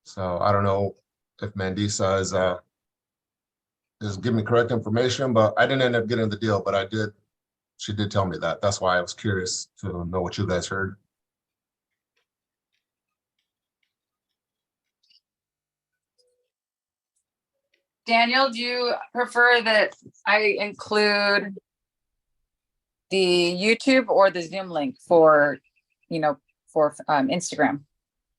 So I don't know if Mandisa is giving me correct information, but I didn't end up getting the deal, but I did. She did tell me that. That's why I was curious to know what you guys heard. Daniel, do you prefer that I include the YouTube or the Zoom link for Instagram?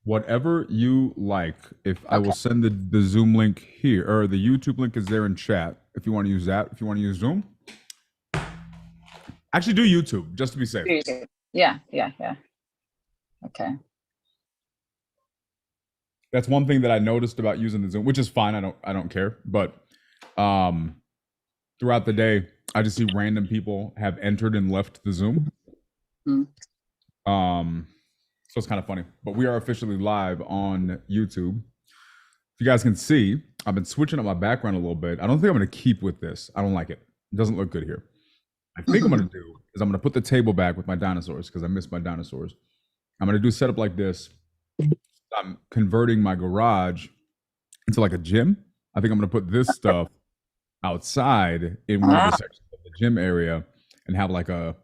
Whatever you like. If I will send the Zoom link here, or the YouTube link is there in chat. If you want to use that, if you want to use Zoom, actually do YouTube just to be safe. Yeah. Okay. That's one thing that I noticed about using the Zoom, which is fine. I don't care. But throughout the day, I just see random people have entered and left the Zoom. So it's kind of funny. But we are officially live on YouTube. If you guys can see, I've been switching up my background a little bit. I don't think I'm going to keep with this. I don't like it. It doesn't look good here. I think I'm going to do is I'm going to put the table back with my dinosaurs because I miss my dinosaurs. I'm going to do setup like this. I'm converting my garage into like a gym. I think I'm going to put this stuff outside in one of the sections of the gym area and have like a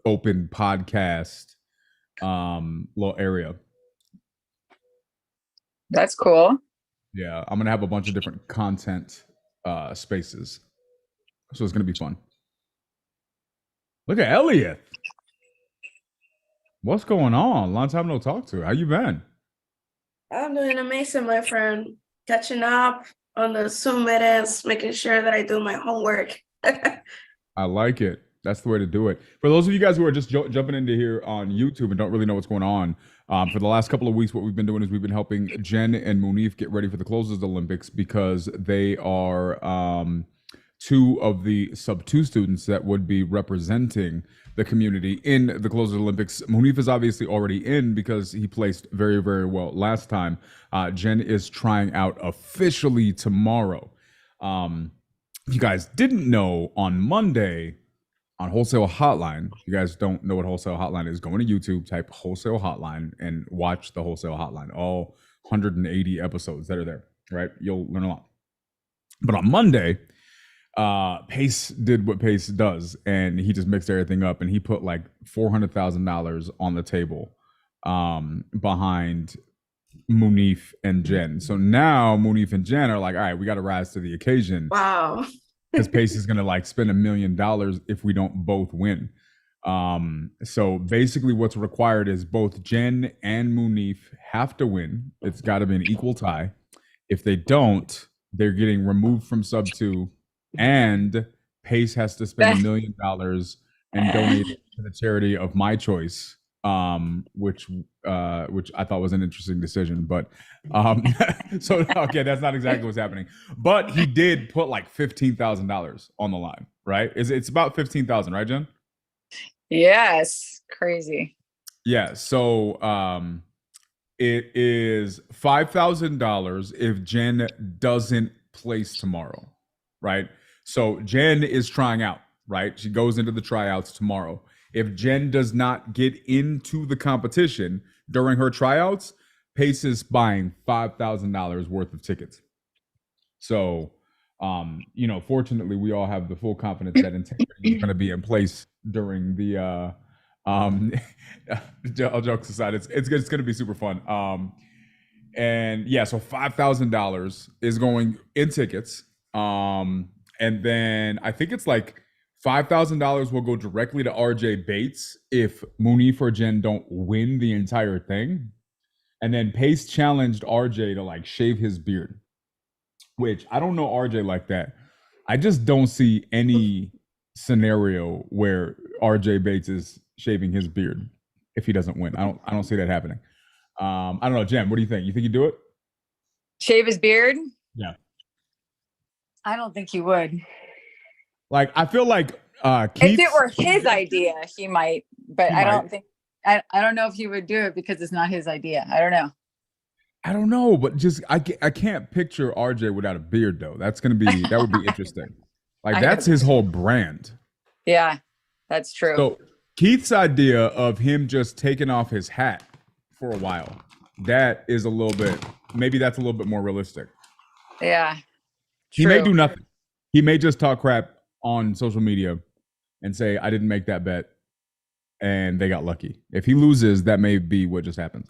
open podcast little area. That's cool. Yeah, I'm gonna have a bunch of different content spaces, so it's gonna be fun. Look at Elliot. What's going on? Long time no talk to. How you been? I'm doing amazing, my friend. Catching up on the Zoom meetings, making sure that I do my homework. I like it. That's the way to do it. For those of you guys who are just jumping into here on YouTube and don't really know what's going on, for the last couple of weeks, what we've been doing is we've been helping Jen and Munif get ready for the Closers Olympics because they are two of the sub-2 students that would be representing the community in the Closers Olympics. Munif is obviously already in because he placed very, very well last time. Jen is trying out officially tomorrow. If you guys didn't know, on Monday, on Wholesale Hotline, if you guys don't know what Wholesale Hotline is, go into YouTube, type Wholesale Hotline, and watch the Wholesale Hotline, all 180 episodes that are there, right? You'll learn a lot. But on Monday, Pace did what Pace does, and he just mixed everything up, and he put like $400,000 on the table behind Munif and Jen. So now Munif and Jen are like, all right, we got to rise to the occasion. Wow. Because Pace is going to like spend $1 million if we don't both win. So basically what's required is both Jen and Munif have to win. It's got to be an equal tie. If they don't, they're getting removed from sub-2, and Pace has to spend $1 million and donate it to the charity of my choice, which I thought was an interesting decision. But so okay, that's not exactly what's happening. But he did put like $15,000 on the line, right? It's about 15,000, right, Jen? Yes, crazy. Yeah. So it is $5,000 if Jen doesn't place tomorrow, right? So Jen is trying out, right? She goes into the tryouts tomorrow. If Jen does not get into the competition during her tryouts, Pace is buying $5,000 worth of tickets. So, fortunately, we all have the full confidence that integrity is going to be in place during the. All jokes aside, it's going to be super fun. And yeah, so $5,000 is going in tickets. And then I think it's like $5,000 will go directly to RJ Bates if Munif or Jen don't win the entire thing. And then Pace challenged RJ to like shave his beard, which I don't know RJ like that. I just don't see any scenario where RJ Bates is shaving his beard if he doesn't win. I don't see that happening. I don't know, Jen, what do you think? You think he'd do it? Shave his beard? Yeah. I don't think he would. Like, I feel like if it were his idea, he might, but I might. don't know if he would do it because it's not his idea. I don't know, but just I can't picture RJ without a beard though. That would be interesting. Like that's his whole brand. Yeah, that's true. So Keith's idea of him just taking off his hat for a while that is a little bit, maybe that's a little bit more realistic. Yeah. He may True. do nothing. He may just talk crap on social media and say, I didn't make that bet and they got lucky. If he loses, that may be what just happens.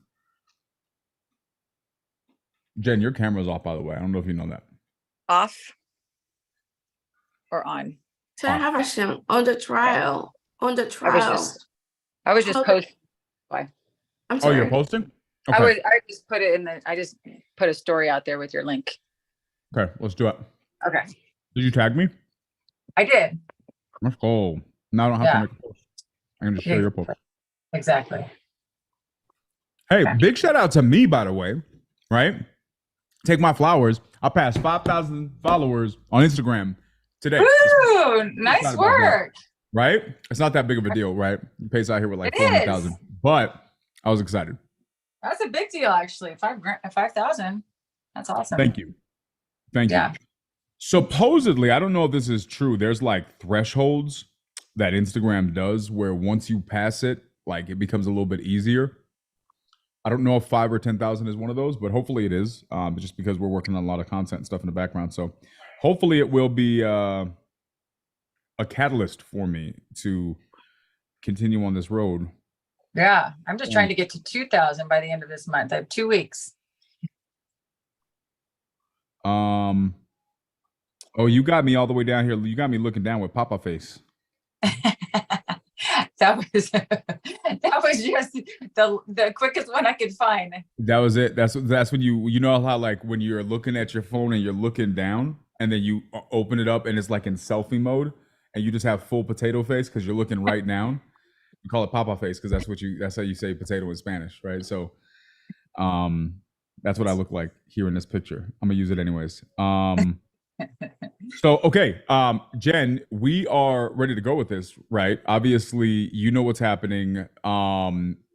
Jen, your camera's off, by the way. I don't know if you know that. Off or on? So I have a question on the trial. On the I was trial. just How- posting. I'm Oh, sorry. you're posting? I Okay. just put it in I just put a story out there with your link. Okay, let's do it. Okay. Did you tag me? I did. Let's go. Now I don't have to Yeah. make a post. I can just share your post. Exactly. Hey, Okay. big shout out to me, by the way, right? Take my flowers. I passed 5,000 followers on Instagram today. Woo! Nice about that. work. Right? It's not that big of a deal, right? Pace out here with like It is. 400,000. But I was excited. That's a big deal, actually. 5,000. That's awesome. Thank you. Thank Yeah. you. Supposedly, I don't know if this is true. There's like thresholds that Instagram does where once you pass it, like it becomes a little bit easier. I don't know if 5 or 10,000 is one of those, but hopefully it is. Just because we're working on a lot of content and stuff in the background, so hopefully it will be a catalyst for me to continue on this road. Yeah. I'm just trying to get to 2,000 by the end of this month. I have 2 weeks. Oh, you got me all the way down here. You got me looking down with Papa face. That was just the quickest one I could find. That was it. That's when you know how like when you're looking at your phone and you're looking down and then you open it up and it's like in selfie mode and you just have full potato face because you're looking right down. You call it Papa face because that's how you say potato in Spanish, right? So that's what I look like here in this picture. I'm gonna use it anyways. So okay, Jen, we are ready to go with this, right? Obviously, you know what's happening.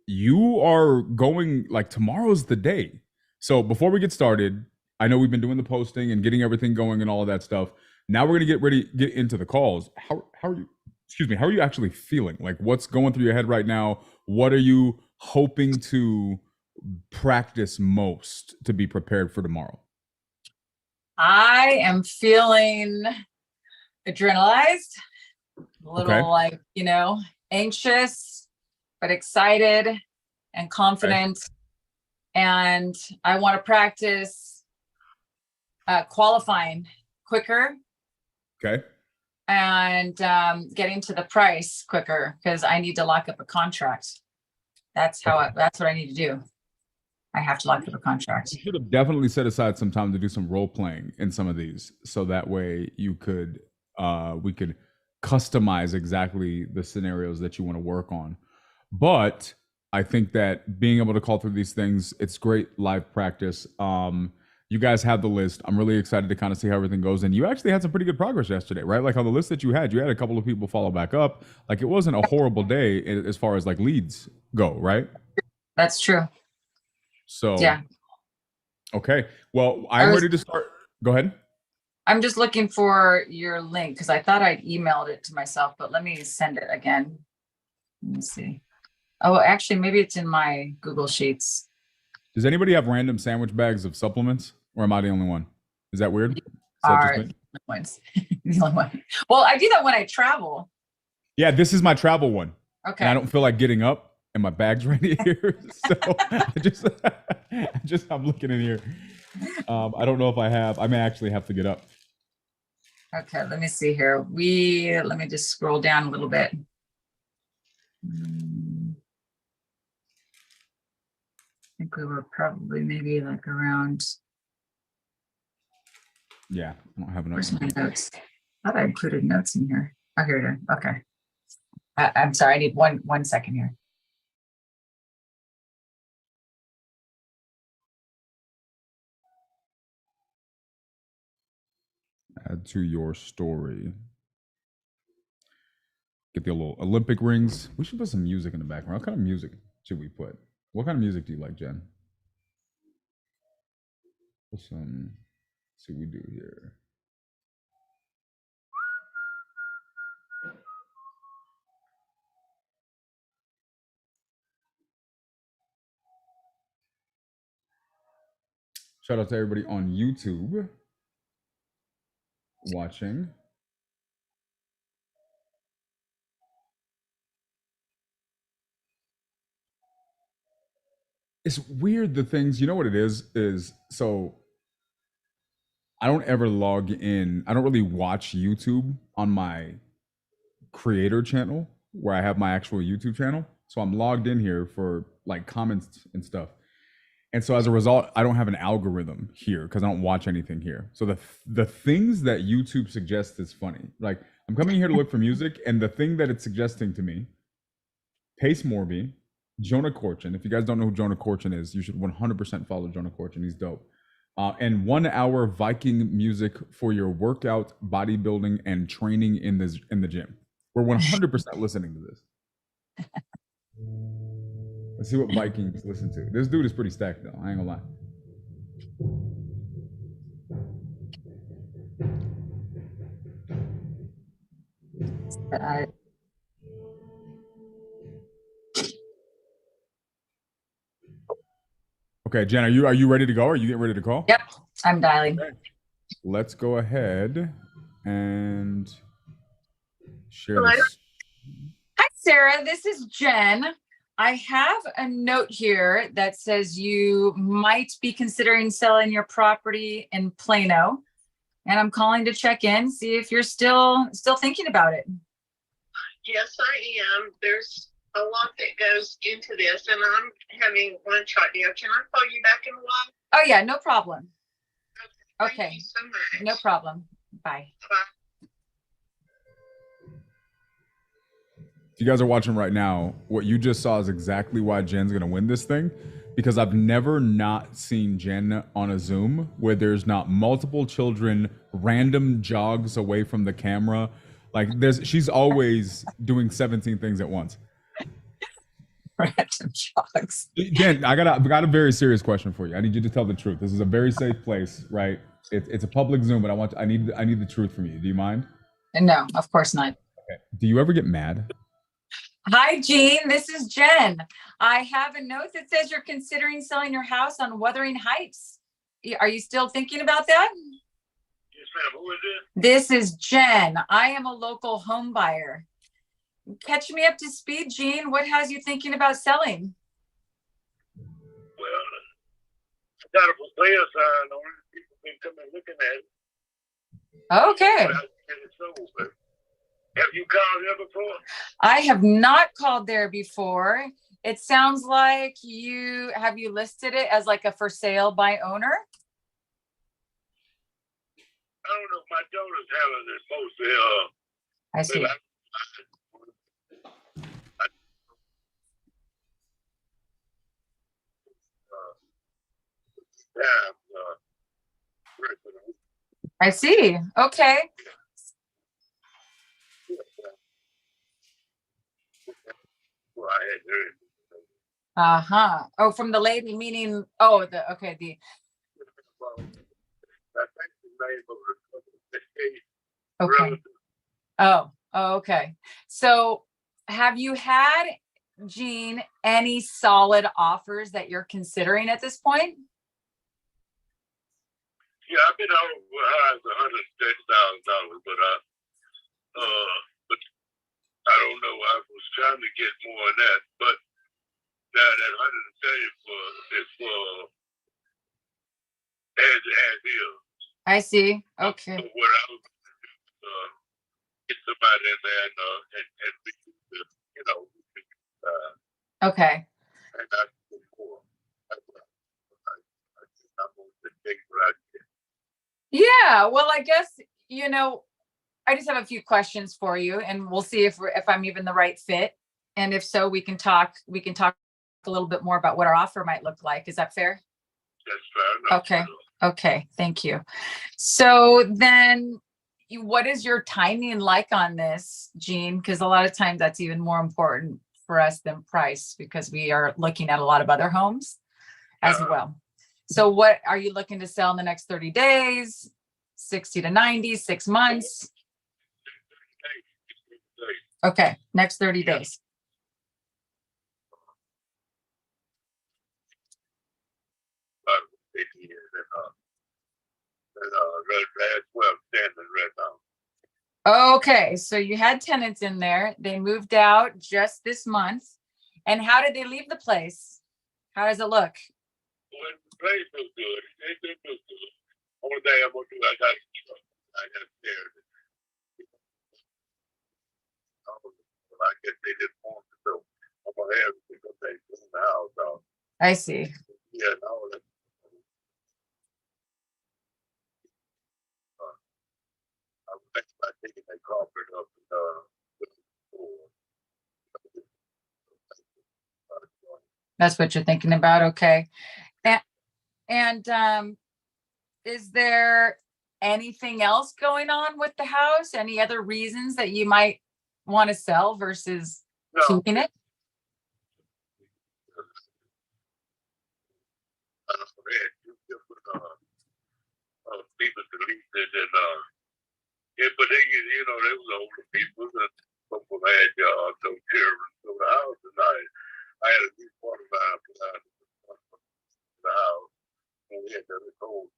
You are going like tomorrow's the day. So before we get started, I know we've been doing the posting and getting everything going and all of that stuff. Now we're gonna get into the calls. How are you? Excuse me. How are you actually feeling? Like, what's going through your head right now? What are you hoping to practice most to be prepared for tomorrow? I am feeling adrenalized, a little like, anxious, but excited and confident. And I want to practice qualifying quicker. Okay. And getting to the price quicker because I need to lock up a contract. That's what I need to do. I have to lock up a contract. You should have definitely set aside some time to do some role playing in some of these, so that way you could, we could customize exactly the scenarios that you want to work on. But I think that being able to call through these things, it's great live practice. You guys have the list. I'm really excited to kind of see how everything goes. And you actually had some pretty good progress yesterday, right? Like on the list that you had a couple of people follow back up. Like it wasn't a horrible day as far as like leads go, right? That's true. So, yeah. Okay. Well, I'm ready to start. Go ahead. I'm just looking for your link because I thought I'd emailed it to myself, but let me send it again. Let me see. Oh, actually, maybe it's in my Google Sheets. Does anybody have random sandwich bags of supplements, or am I the only one? Is that weird? Is that just the only one. Well, I do that when I travel. Yeah, this is my travel one. Okay. And I don't feel like getting up, and my bag's right here. So I'm looking in here. I don't know if I may actually have to get up. Okay, let me see here. Let me just scroll down a little bit. I think we were probably maybe like around. Yeah, I don't have enough. Where's my notes? I thought I included notes in here. Oh, here it is. Okay. I'm sorry. I need one second here. Add to your story. Get the little Olympic rings. We should put some music in the background. What kind of music should we put? What kind of music do you like, Jen? Let's see what we do here. Shout out to everybody on YouTube watching. It's weird the things, you know what it is so I don't ever log in. I don't really watch YouTube on my creator channel where I have my actual YouTube channel. So I'm logged in here for like comments and stuff. And so as a result, I don't have an algorithm here because I don't watch anything here. So the things that YouTube suggests is funny. Like I'm coming here to look for music, and the thing that it's suggesting to me, Pace Morby, Jonah Corchin. If you guys don't know who Jonah Corchin is, you should 100% follow Jonah Corchin. He's dope. And 1 hour Viking music for your workout, bodybuilding, and training in the gym. We're 100% listening to this. Let's see what Vikings listen to. This dude is pretty stacked though. I ain't gonna lie. Okay, Jen, are you ready to go? Are you getting ready to call? Yep, I'm dialing. Okay. Let's go ahead and share this. Hi, Sarah. This is Jen. I have a note here that says you might be considering selling your property in Plano, and I'm calling to check in, see if you're still thinking about it. Yes, I am. There's a lot that goes into this, and I'm having lunch right now. Can I call you back in a while? Oh yeah, no problem. Thank Okay, you so much. no problem. Bye. Bye. If you guys are watching right now, what you just saw is exactly why Jen's gonna win this thing, because I've never not seen Jen on a Zoom where there's not multiple children random jogs away from the camera. Like she's always doing 17 things at once. Random jogs. Jen, I got a very serious question for you. I need you to tell the truth. This is a very safe place, right? It's a public Zoom, but I need the truth from you. Do you mind? No, of course not. Okay. Do you ever get mad? Hi, Jean. This is Jen. I have a note that says you're considering selling your house on Wuthering Heights. Are you still thinking about that? Yes, ma'am. Who is this? This is Jen. I am a local home buyer. Catch me up to speed, Jean. What has you thinking about selling? Well, I got a for sale sign on it. People been coming looking at it. Okay. But I get it sold, but have you called here before? I have not called there before. It sounds like have you listed it as like a for sale by owner? I don't know. My daughter's having it supposed to. I see. I see. Okay. Well, I had heard. Uh-huh. Oh, from the lady, meaning, oh, okay, the, I think the name of the case. okay. Oh, okay. So have you had, Jean, any solid offers that you're considering at this point? Yeah, I've been out with high as $130,000, but I don't know. I was trying to get more than that, but that 130 is for as is. I see. Okay. So what I was get somebody in there and you know, Okay. and I before. I'm going to take what I get. Yeah. Well, I guess, I just have a few questions for you, and we'll see if I'm even the right fit. And if so, we can talk a little bit more about what our offer might look like. Is that fair? That's fair enough. Okay. Okay. Thank you. So then what is your timing like on this, Jean? Because a lot of times that's even more important for us than price, because we are looking at a lot of other homes as well. So what are you looking to sell in the next 30 days, 60 to 90, 6 months? Okay. Next 30 days. Okay, so you had tenants in there. They moved out just this month. And how did they leave the place? How does it look? Well, the place was good. It was good. Only thing I'm gonna do, I got stairs. I guess they didn't want to, so I'm gonna have to go back to the house. I see. Yeah, no, I was thinking about taking that carpet up and the floor. That's what you're thinking about. Okay. And is there anything else going on with the house? Any other reasons that you might want to sell versus No, keeping it? people to leave it and yeah, but they they was older people and some of them had jobs, so children, so the house and I had a new 45 behind the house and we had that cold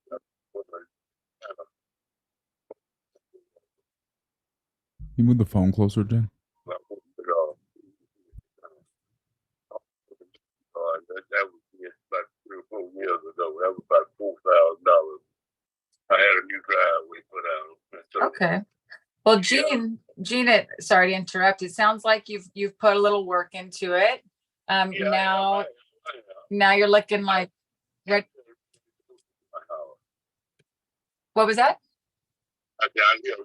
You move the phone closer, Jen. That was about 3 or 4 years ago. That was about $4,000. I had a new driveway put out. So, Okay. Well, Gene, sorry to interrupt. It sounds like you've put a little work into it. yeah, Now you're looking like what was that? I live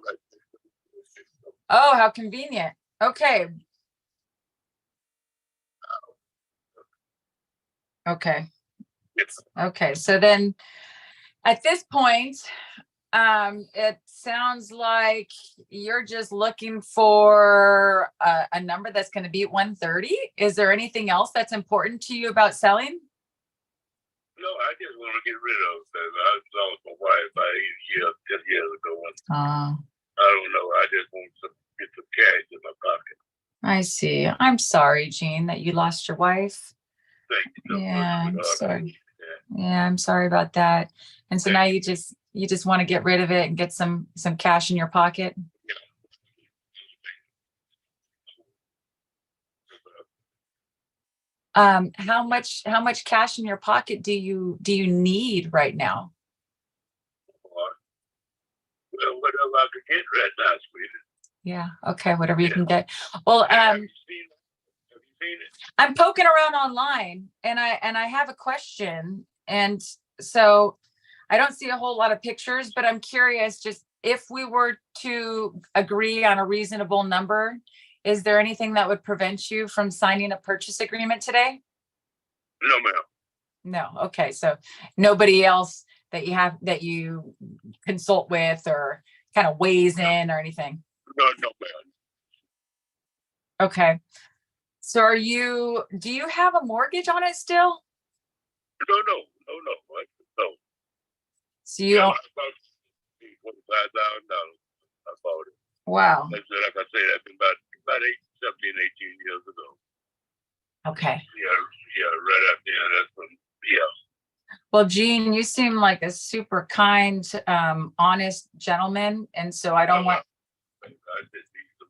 right there. Oh, how convenient. Okay. Okay. Yes. Okay. So then at this point, it sounds like you're just looking for a number that's going to beat 130. Is there anything else that's important to you about selling? No, I just want to get rid of it. I lost my wife about 10 years ago. And I don't know. I just want to get some cash in my pocket. I see. I'm sorry, Gene, that you lost your wife. Thank you so Yeah, much. I'm sorry. Yeah, I'm sorry about that. And so now you just want to get rid of it and get some cash in your pocket. How much cash in your pocket do you need right now? Well, whatever I could get right now, sweetie. Yeah. Okay. Whatever you can get. Well, Have you seen it? I'm poking around online and I have a question. And so I don't see a whole lot of pictures, but I'm curious, just if we were to agree on a reasonable number, is there anything that would prevent you from signing a purchase agreement today? No, ma'am. No. Okay. So nobody else that you consult with or kind of weighs in or anything? No, ma'am. Okay. So do you have a mortgage on it still? No. So you About $45,000. I bought it. Wow. Like I said, that's been about 17, 18 years ago. Okay. Yeah, right up there. That's when, yeah. Well, Gene, you seem like a super kind, honest gentleman. And so I don't want. I just need some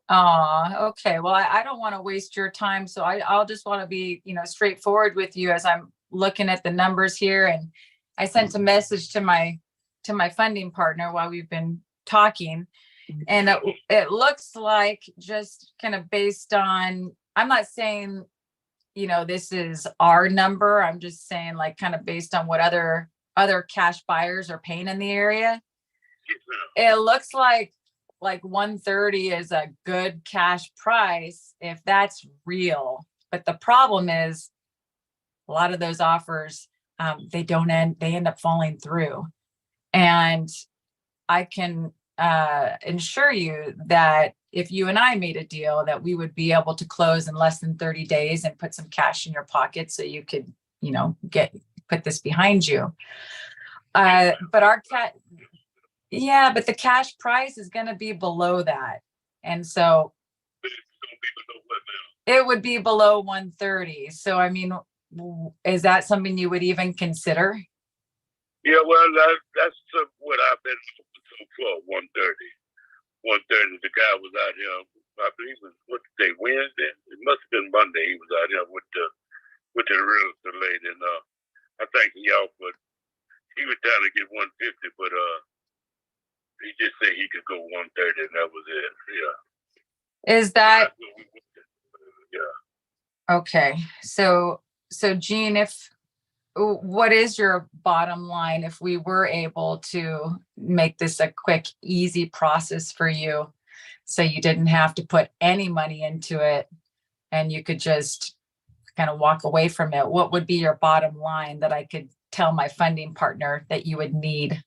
love. Okay. Well, I don't want to waste your time. So I'll just want to be, straightforward with you as I'm looking at the numbers here. And I sent a message to my funding partner while we've been talking. And it looks like, just kind of based on, I'm not saying, this is our number. I'm just saying, like, kind of based on what other cash buyers are paying in the area. It looks like 130 is a good cash price if that's real. But the problem is a lot of those offers, they end up falling through. And I can assure you that if you and I made a deal, that we would be able to close in less than 30 days and put some cash in your pocket so you could, put this behind you. But but the cash price is going to be below that. And so it would be below 130. So, I mean, is that something you would even consider? Yeah, well, that's what I've been looking for, 130. 1:30, the guy was out here. I believe it was what day, Wednesday. It must have been Monday. He was out here with the real estate lady, and I think he offered. He was trying to get 150, but he just said he could go 130, and that was it. Yeah. Is that That's what we went to. Yeah. okay? So Gene, what is your bottom line if we were able to make this a quick, easy process for you, so you didn't have to put any money into it and you could just kind of walk away from it? What would be your bottom line that I could tell my funding partner that you would need?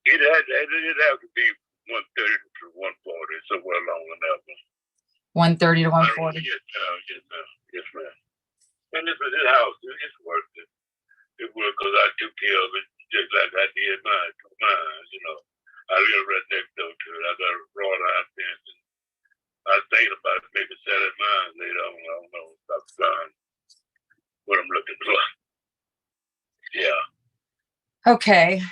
It'd have to be 130 to 140, somewhere along in that one. 130 to 140? Yes, ma'am. And this house, it's worth it. It worked because I took care of it just like I did mine. I live right next door to it. I got a wrought iron fence, and I was thinking about maybe selling mine later on. I don't know. I've done what I'm looking for. Yeah. Okay.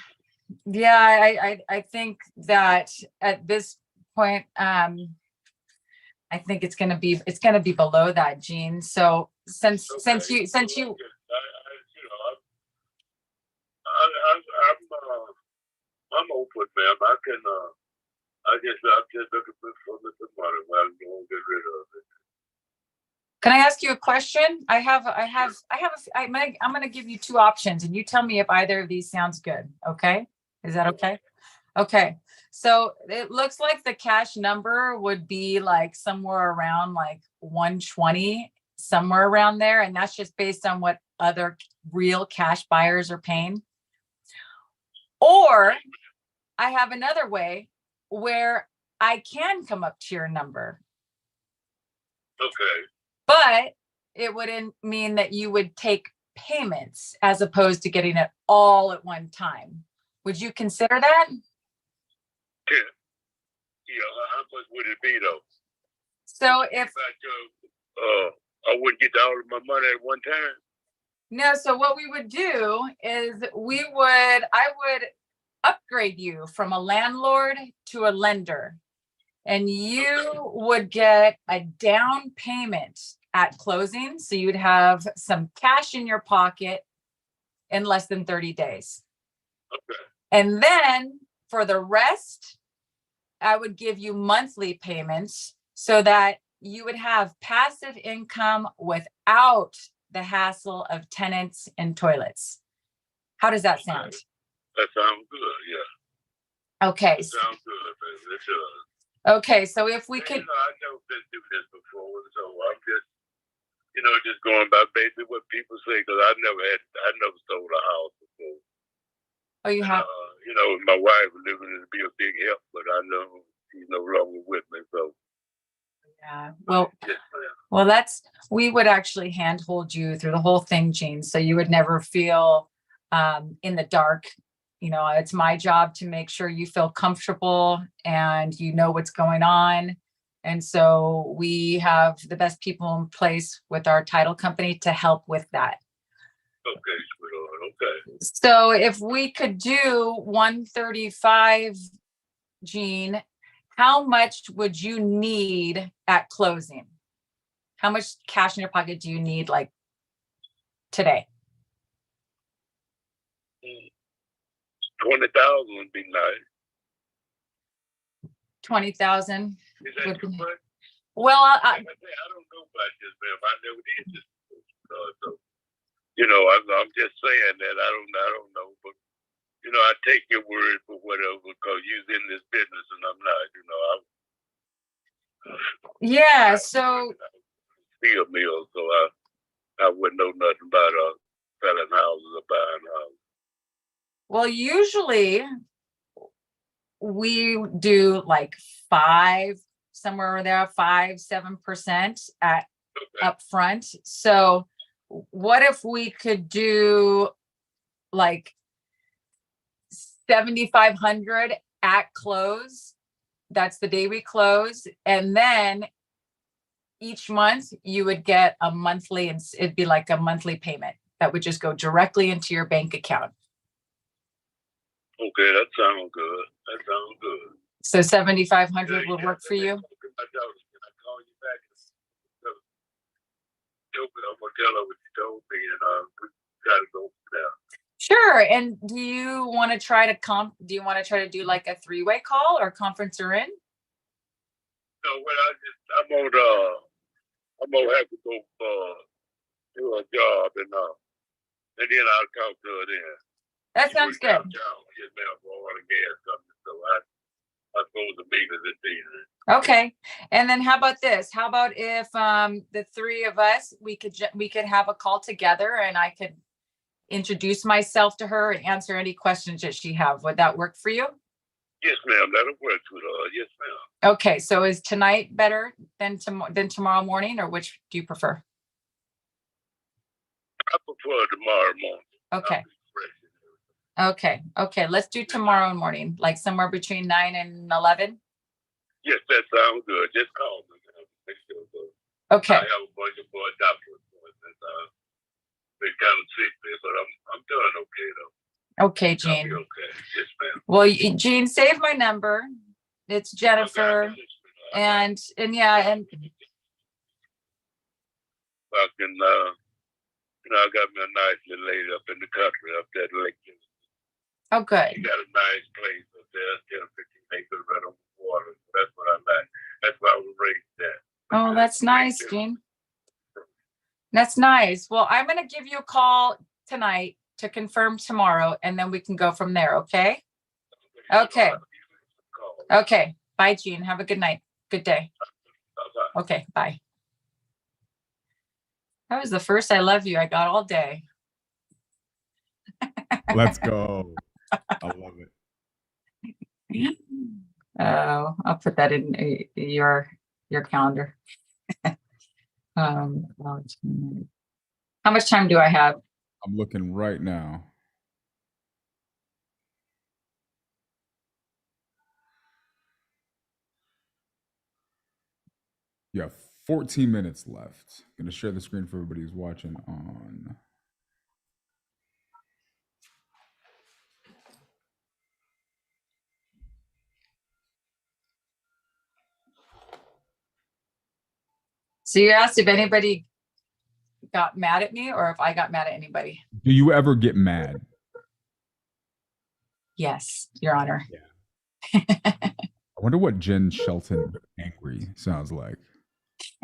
Yeah, I think that at this point, I think it's gonna be below that, Gene. So since you I'm open, ma'am. I'm just looking for the money while I'm going to get rid of it. Can I ask you a question? I'm gonna give you two options, and you tell me if either of these sounds good. Okay, is that okay? Okay, so it looks like the cash number would be like somewhere around like 120, somewhere around there, and that's just based on what other real cash buyers are paying. Or I have another way where I can come up to your number. Okay. But it wouldn't mean that you would take payments as opposed to getting it all at one time. Would you consider that? Yeah, how much would it be though? So if I wouldn't get all of my money at one time. no, so what we would do is I would upgrade you from a landlord to a lender, and you would get a down payment at closing. So you'd have some cash in your pocket in less than 30 days. Okay. And then for the rest, I would give you monthly payments so that you would have passive income without the hassle of tenants and toilets. How does that sound? That sounds good, yeah. Okay. That sounds good, baby. It does. Okay, so if we could, I've never been through this before, so I'm just, just going by basically what people say, because I never sold a house before. oh, you have, My wife was living to be a big help, but I know she's no longer with me, so. yeah, Yes, well, we would actually handhold you through the whole thing, Gene, so you would never feel in the dark. It's my job to make sure you feel comfortable and you know what's going on. And so we have the best people in place with our title company to help with that. okay, sweetheart, okay. So if we could do 135, Gene, how much would you need at closing? How much cash in your pocket do you need, like today? 20,000 would be nice. 20,000? Is that too much? Well, I don't know about this, ma'am. I never did this before. So, I'm just saying that I don't know, but I take your word for whatever, because you're in this business and I'm not. yeah. So Steel mill, so I wouldn't know nothing about selling houses or buying houses. well, usually we do like 7% at upfront. So what if we could do like 7,500 at close? That's the day we close. And then each month you would get a monthly, and it'd be like a monthly payment that would just go directly into your bank account. Okay, that sounds good. So 7,500 would work for you? Can I call you back? I'm gonna tell her what you told me, and we gotta go from there. Sure. And do you want to try to do like a three-way call or conference her in? No, well, I'm gonna have to go do a job, and then I'll talk to her then. That sounds good. Yes, ma'am, for oil and gas company, so I suppose the meeting is this evening. Okay. And then how about this? How about if the three of us, we could have a call together and I could introduce myself to her and answer any questions that she have. Would that work for you? Yes, ma'am, that'll work with her. Yes, ma'am. Okay. So is tonight better than tomorrow morning, or which do you prefer? I prefer tomorrow morning. Okay. Okay. Let's do tomorrow morning, like somewhere between 9 and 11. Yes, that sounds good. Just call me. Make sure Okay. I have a bunch of doctor appointments. Been kind of sick there, but I'm doing okay though. Okay, I'll Jean. be okay. Yes, ma'am. Well, Jean, save my number. It's Jennifer. Okay. Yes, ma'am. And yeah, and Fucking, I got me a nice little lady up in the country, up there at Lake. oh, good. She got a nice place up there, 10 or 15 acres right on the water. That's what I like. That's why I was raised there. Oh, that's nice, Jean. That's nice. Well, I'm going to give you a call tonight to confirm tomorrow, and then we can go from there. Okay. Okay. Okay. Bye, Jean. Have a good night. Good day. Bye-bye. Okay. Bye. That was the first I love you I got all day. Let's go. I love it. Oh, I'll put that in your calendar. How much time do I have? I'm looking right now. You have 14 minutes left. I'm gonna share the screen for everybody who's watching on. So you asked if anybody got mad at me or if I got mad at anybody. Do you ever get mad? Yes, Your Honor. I wonder what Jen Shelton angry sounds like.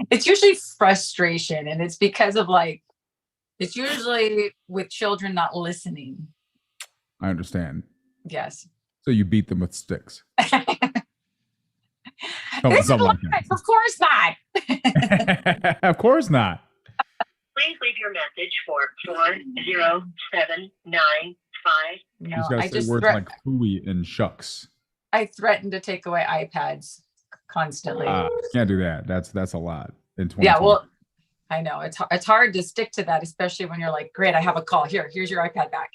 It's usually frustration, and it's because of it's usually with children not listening. I understand. Yes. So you beat them with sticks. This Something is like of course not. that. Of course not. Please leave your message for 40795. No, She's gotta I say just words like "hooey" and "shucks." I threatened to take away iPads constantly. Can't do that. That's a lot in 2020. Yeah, well, I know it's hard to stick to that, especially when you're like, great, I have a call. Here's your iPad back.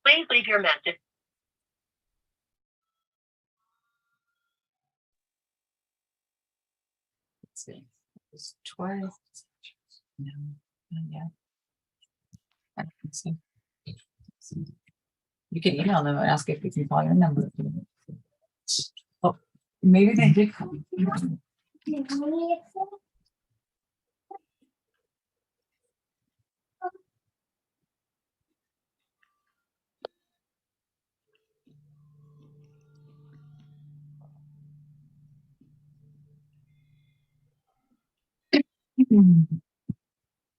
Please leave your message. Let's see. It's twice. No, not yet. I don't see. You can email them and ask if you can call your number. Oh, maybe they did call.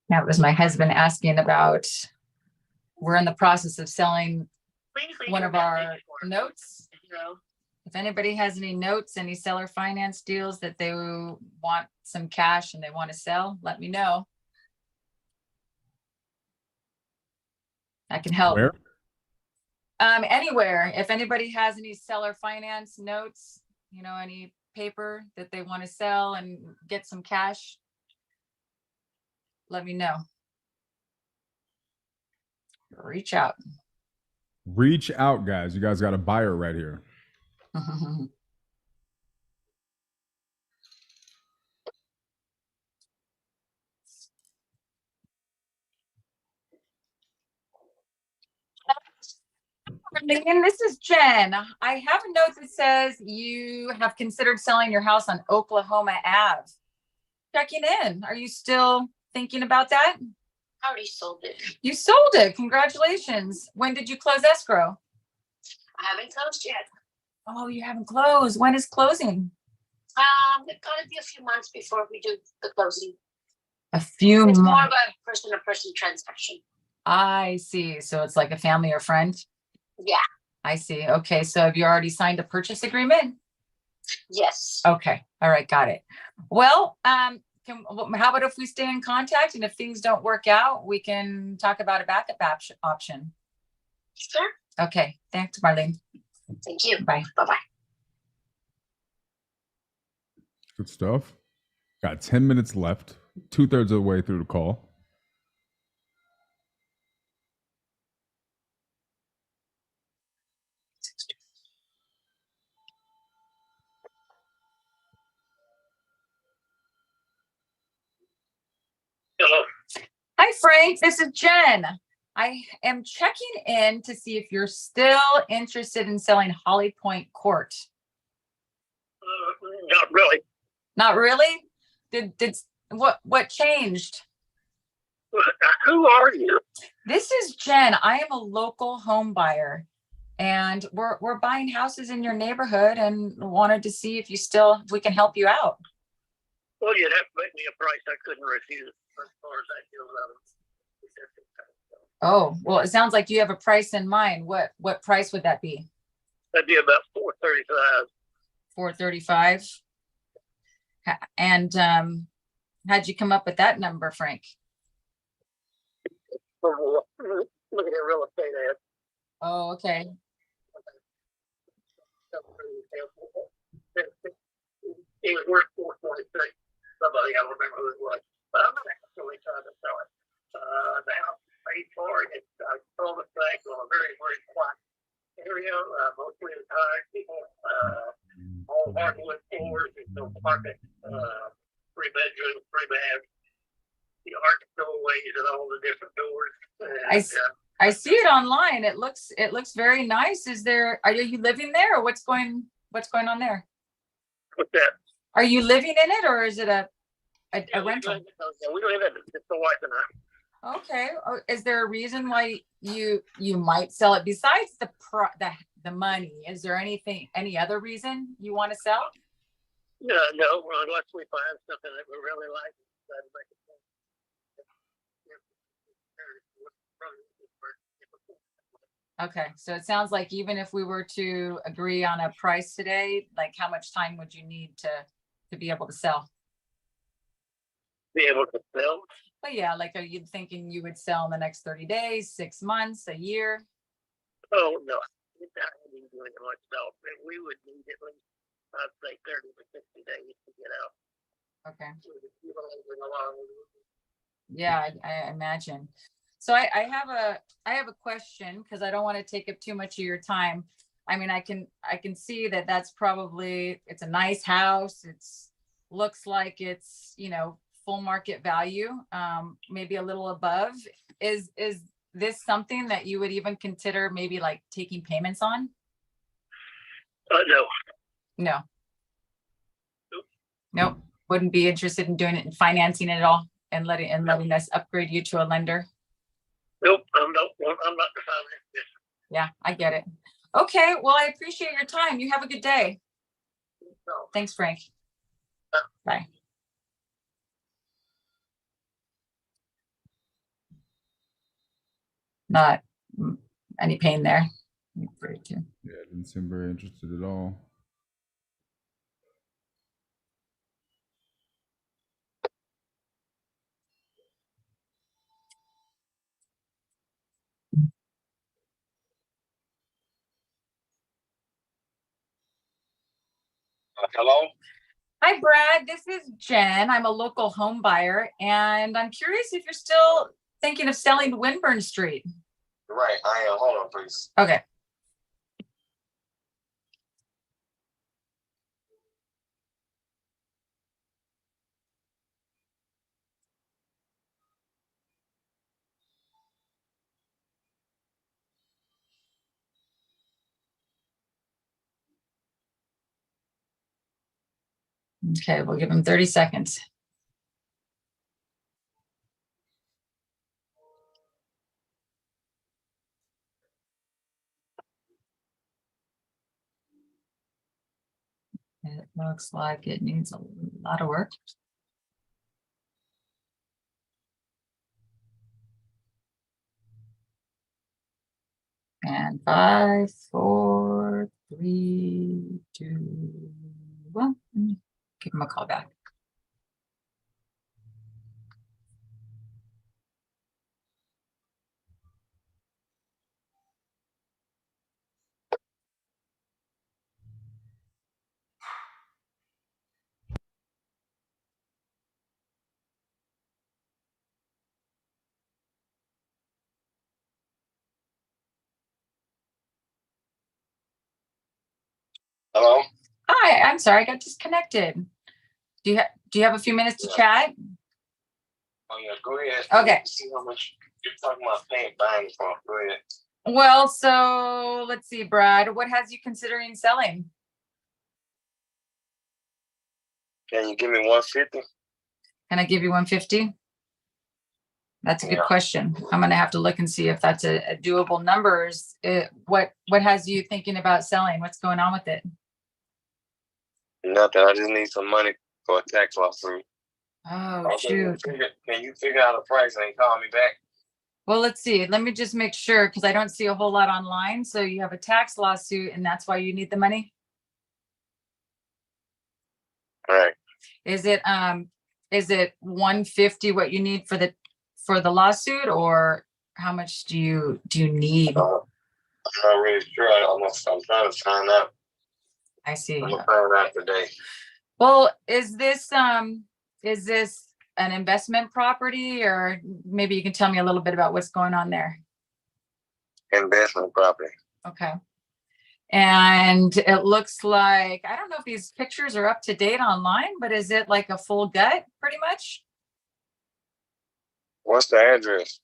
That was my husband asking about, we're in the process of selling Please leave one your of our message for notes. 0. If anybody has any notes, any seller finance deals that they want some cash and they want to sell, let me know. I can help. Where? Anywhere. If anybody has any seller finance notes, any paper that they want to sell and get some cash, let me know. Reach out. Reach out, guys. You guys got a buyer right here. Megan, this is Jen. I have a note that says you have considered selling your house on Oklahoma Ave. Checking in. Are you still thinking about that? I already sold it. You sold it. Congratulations. When did you close escrow? I haven't closed yet. Oh, you haven't closed. When is closing? It's gonna be a few months before we do the closing. A few It's more of months. a person-to-person transaction. I see. So it's like a family or friend? Yeah. I see. Okay. So have you already signed a purchase agreement? Yes. Okay. All right. Got it. Well, how about if we stay in contact, and if things don't work out, we can talk about a backup option. Sure. Okay. Thanks, Marlene. Thank you. Bye. Bye-bye. Good stuff. Got 10 minutes left. 2/3 of the way through the call. Hello. Hi, Frank. This is Jen. I am checking in to see if you're still interested in selling Holly Point Court. Not really. Not really? Did what changed? Who are you? This is Jen. I am a local home buyer, and we're buying houses in your neighborhood, and wanted to see if we can help you out. Well, you'd have to make me a price I couldn't refuse as far as that goes. Oh, well, it sounds like you have a price in mind. What price would that be? That'd be about 435. 435. And how'd you come up with that number, Frank? Look at that real estate ad. Oh, okay. It was worth 446. Somebody, I don't remember who it was, but I'm not actually trying to sell it. The house paid for it. It's a cul-de-sac on a very, very quiet area, mostly retired people, all hardwood floors, there's no carpet, 3 bedrooms, 3 baths. The arch doorways and all the different doors. I see it online. It looks very nice. Are you living there, or what's going on there? What's that? Are you living in it, or is it a rental? We don't have it. It's the wife and I. Okay. Is there a reason why you might sell it besides the money? Is there any other reason you want to sell? No, unless we find something that we really like. Okay, so it sounds like even if we were to agree on a price today, like how much time would you need to be able to sell? Be able to sell? But yeah, like, are you thinking you would sell in the next 30 days, 6 months, a year? Oh, no. It's not really doing much sell. We would need at least, I'd say 30 to 60 days to get out. Okay. Yeah, I imagine. So I have a question, because I don't want to take up too much of your time. I mean, I can see that that's probably, it's a nice house. Looks like it's, full market value, maybe a little above. Is this something that you would even consider maybe like taking payments on? No. No. Nope. Wouldn't be interested in doing it and financing it all and letting us upgrade you to a lender. Nope. I'm not the finance. Yeah, I get it. Okay. Well, I appreciate your time. You have a good day. No. Thanks, Frank. Bye. Not any pain there. Yeah, didn't seem very interested at all. Hello? Hi, Brad. This is Jen. I'm a local home buyer, and I'm curious if you're still thinking of selling Winburn Street. Right, I am. Hold on, please. Okay. Okay, we'll give him 30 seconds. It looks like it needs a lot of work. And 5, 4, 3, 2, 1. Give him a call back. Hello? Hi, I'm sorry, I got disconnected. Do you have a few minutes to chat? Oh, yeah, go ahead. Okay. See how much you're talking about buying from. Go ahead. Well, so let's see, Brad, what has you considering selling? Can you give me 150? Can I give you 150? That's a good Yeah. question. I'm gonna have to look and see if that's a doable numbers. What has you thinking about selling? What's going on with it? Nothing. I just need some money for a tax lawsuit. Oh, Okay, shoot. Can you figure out a price and call me back? Well, let's see. Let me just make sure because I don't see a whole lot online. So you have a tax lawsuit and that's why you need the money? All right. Is it 150 what you need for the lawsuit, or how much do you need? I'm not really sure. I'm trying to find out. I see. I'm gonna find out today. Well, is this an investment property, or maybe you can tell me a little bit about what's going on there? Investment property. Okay. And it looks like, I don't know if these pictures are up to date online, but is it like a full gut pretty much? What's the address?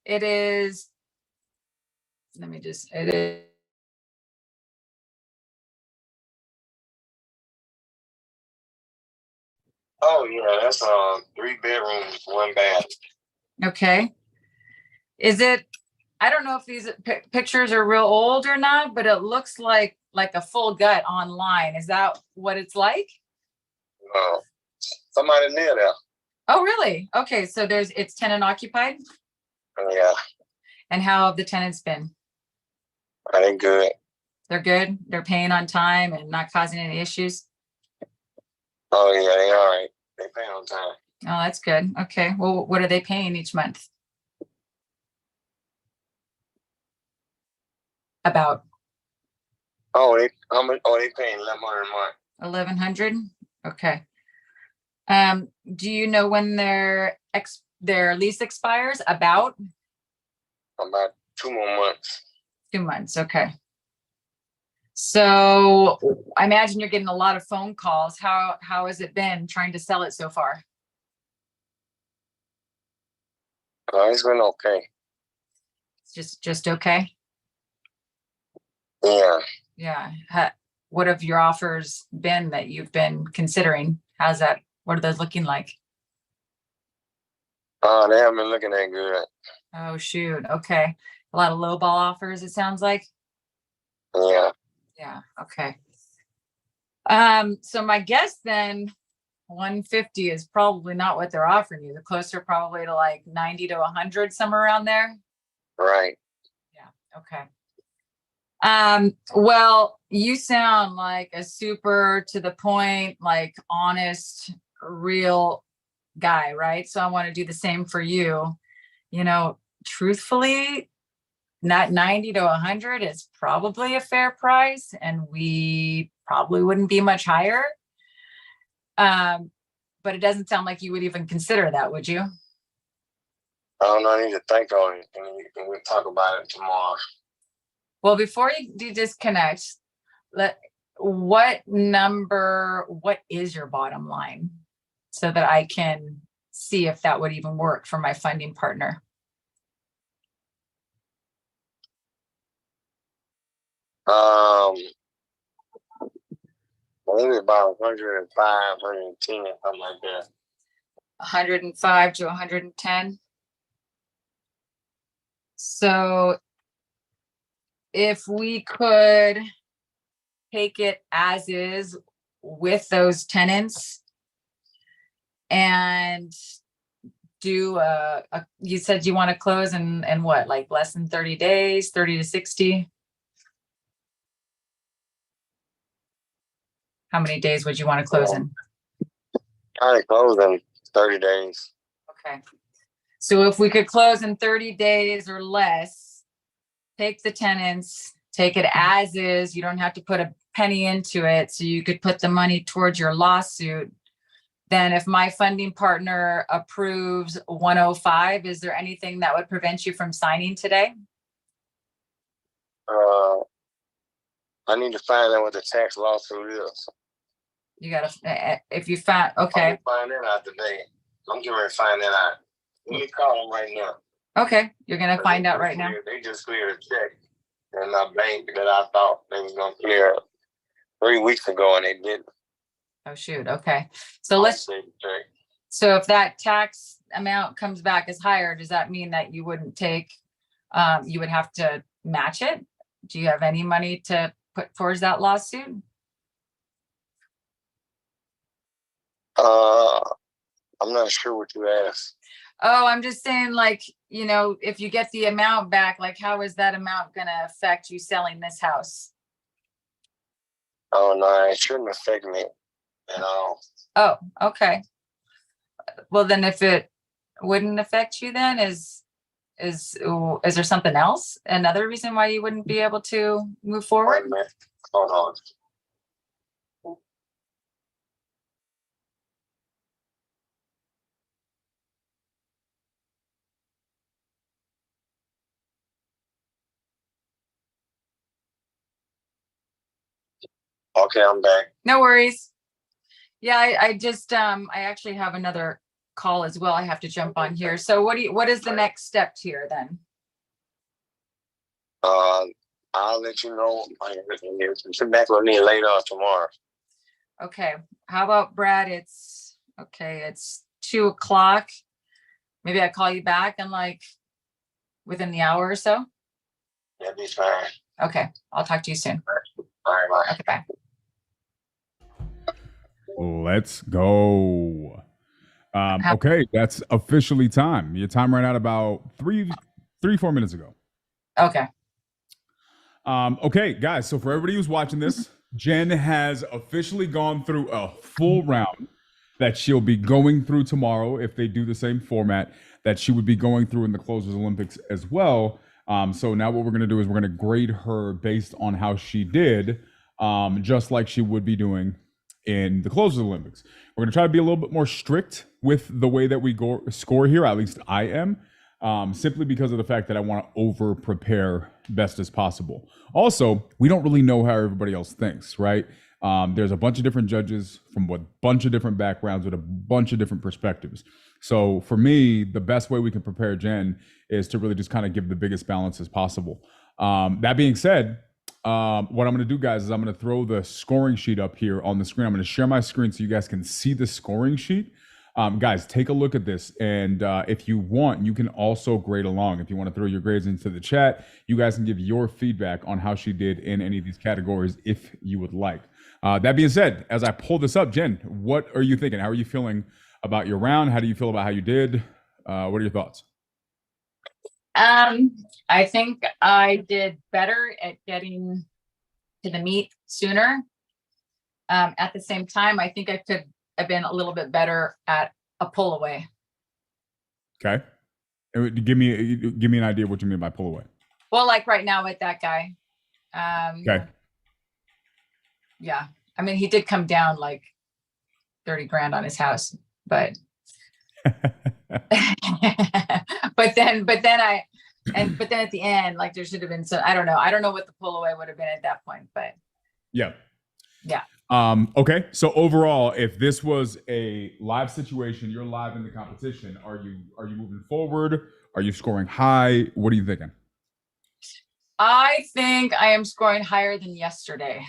It is, it is. Oh yeah, that's 3 bedrooms, 1 bath. Okay. Is it, I don't know if these pictures are real old or not, but it looks like a full gut online. Is that what it's like? Somebody near there. Oh, really? Okay. So it's tenant occupied? Yeah, And how have the tenants been? I ain't good. They're good? They're paying on time and not causing any issues? Oh yeah, they all right. They pay on time. Oh, that's good. Okay. Well, what are they paying each month? About how much? Oh, they paying 1,100 a month. 1,100? Okay. Do you know when their lease expires? About About 2 more months. 2 months. Okay. So I imagine you're getting a lot of phone calls. How has it been trying to sell it so far? It's been okay. It's just okay. Yeah. Yeah. What have your offers been that you've been considering? What are those looking like? They haven't been looking that good. Oh, shoot. Okay. A lot of lowball offers, it sounds like. Yeah. Yeah. Okay. So my guess then 150 is probably not what they're offering you. They're closer probably to like 90 to 100, somewhere around there. Right. Yeah. Okay. Well, you sound like a super to the point, like honest, real guy, right? So I want to do the same for you. Truthfully, not 90 to 100 is probably a fair price, and we probably wouldn't be much higher. But it doesn't sound like you would even consider that, would you? I don't know. I need to think on it, and we'll talk about it tomorrow. Well, before you do disconnect, what is your bottom line so that I can see if that would even work for my funding partner? Maybe about 105, 110, something like that. 105 to 110. So if we could take it as is with those tenants and do you said you want to close in what, like less than 30 days, 30 to 60? How many days would you want to close in? I close in 30 days. Okay. So if we could close in 30 days or less, take the tenants, take it as is, you don't have to put a penny into it. So you could put the money towards your lawsuit. Then if my funding partner approves 105, is there anything that would prevent you from signing today? I need to find out what the tax lawsuit is. You gotta, if you found, okay. I'm find that out today. I'm getting ready to find that out. Let me call them right now. Okay, you're gonna find out right now. They just cleared a check in my bank that I thought they was gonna clear 3 weeks ago, and they didn't. Oh, shoot. Okay. So so if that tax amount comes back as higher, does that mean that you wouldn't take, you would have to match it? Do you have any money to put towards that lawsuit? I'm not sure what you asked. Oh, I'm just saying, like, you know, if you get the amount back, like, how is that amount going to affect you selling this house? Oh, no, it shouldn't affect me at all. Oh, okay. Well, then if it wouldn't affect you, then is there something else? Another reason why you wouldn't be able to move Wait forward? a minute. Hold on. Okay, I'm back. No worries. Yeah, I just, I actually have another call as well. I have to jump on here. So what is the next step here then? I'll let you know. Sit back with me later or tomorrow. Okay. How about Brad? It's 2:00. Maybe I call you back in like within the hour or so. That'd be fine. Okay. I'll talk to you soon. All right, bye. Okay, bye. Let's go. Okay, that's officially time. Your time ran out about 4 minutes ago. Okay. Okay, guys. So for everybody who's watching this, Jen has officially gone through a full round that she'll be going through tomorrow if they do the same format that she would be going through in the Closers Olympics as well. So now what we're going to do is we're going to grade her based on how she did, just like she would be doing in the Closers Olympics. We're going to try to be a little bit more strict with the way that we score here. At least I am, simply because of the fact that I want to over prepare best as possible. Also, we don't really know how everybody else thinks, right? There's a bunch of different judges from a bunch of different backgrounds with a bunch of different perspectives. So for me, the best way we can prepare Jen is to really just kind of give the biggest balance as possible. That being said, what I'm going to do, guys, is I'm going to throw the scoring sheet up here on the screen. I'm going to share my screen so you guys can see the scoring sheet. Guys, take a look at this. And if you want, you can also grade along. If you want to throw your grades into the chat, you guys can give your feedback on how she did in any of these categories if you would like. That being said, as I pull this up, Jen, what are you thinking? How are you feeling about your round? How do you feel about how you did? What are your thoughts? I think I did better at getting to the meat sooner. At the same time, I think I could have been a little bit better at a pull away. Okay. Give me an idea of what you mean by pull away. Well, like right now with that guy. Okay. Yeah. I mean, he did come down like 30 grand on his house, but but then at the end, like there should have been I don't know what the pull away would have been at that point, but Yeah. yeah. Okay. So overall, if this was a live situation, you're live in the competition. Are you moving forward? Are you scoring high? What are you thinking? I think I am scoring higher than yesterday.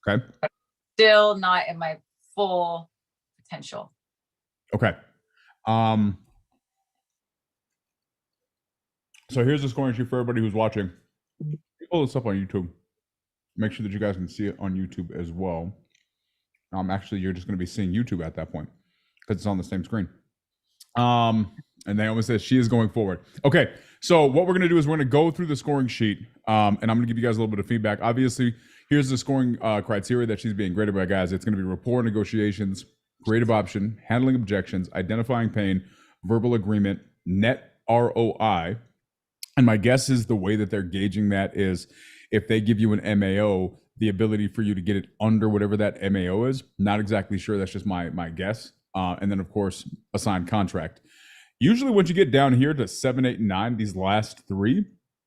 Okay. But still not at my full potential. Okay. So here's the scoring sheet for everybody who's watching. Pull this up on YouTube. Make sure that you guys can see it on YouTube as well. Actually, you're just going to be seeing YouTube at that point because it's on the same screen. And Naomi says she is going forward. Okay, so what we're going to do is we're going to go through the scoring sheet, and I'm going to give you guys a little bit of feedback. Obviously, here's the scoring criteria that she's being graded by, guys. It's going to be rapport negotiations, creative option, handling objections, identifying pain, verbal agreement, net ROI. And my guess is the way that they're gauging that is if they give you an MAO, the ability for you to get it under whatever that MAO is. Not exactly sure. That's just my guess. And then, of course, a signed contract. Usually once you get down here to 7, 8, and 9, these last three,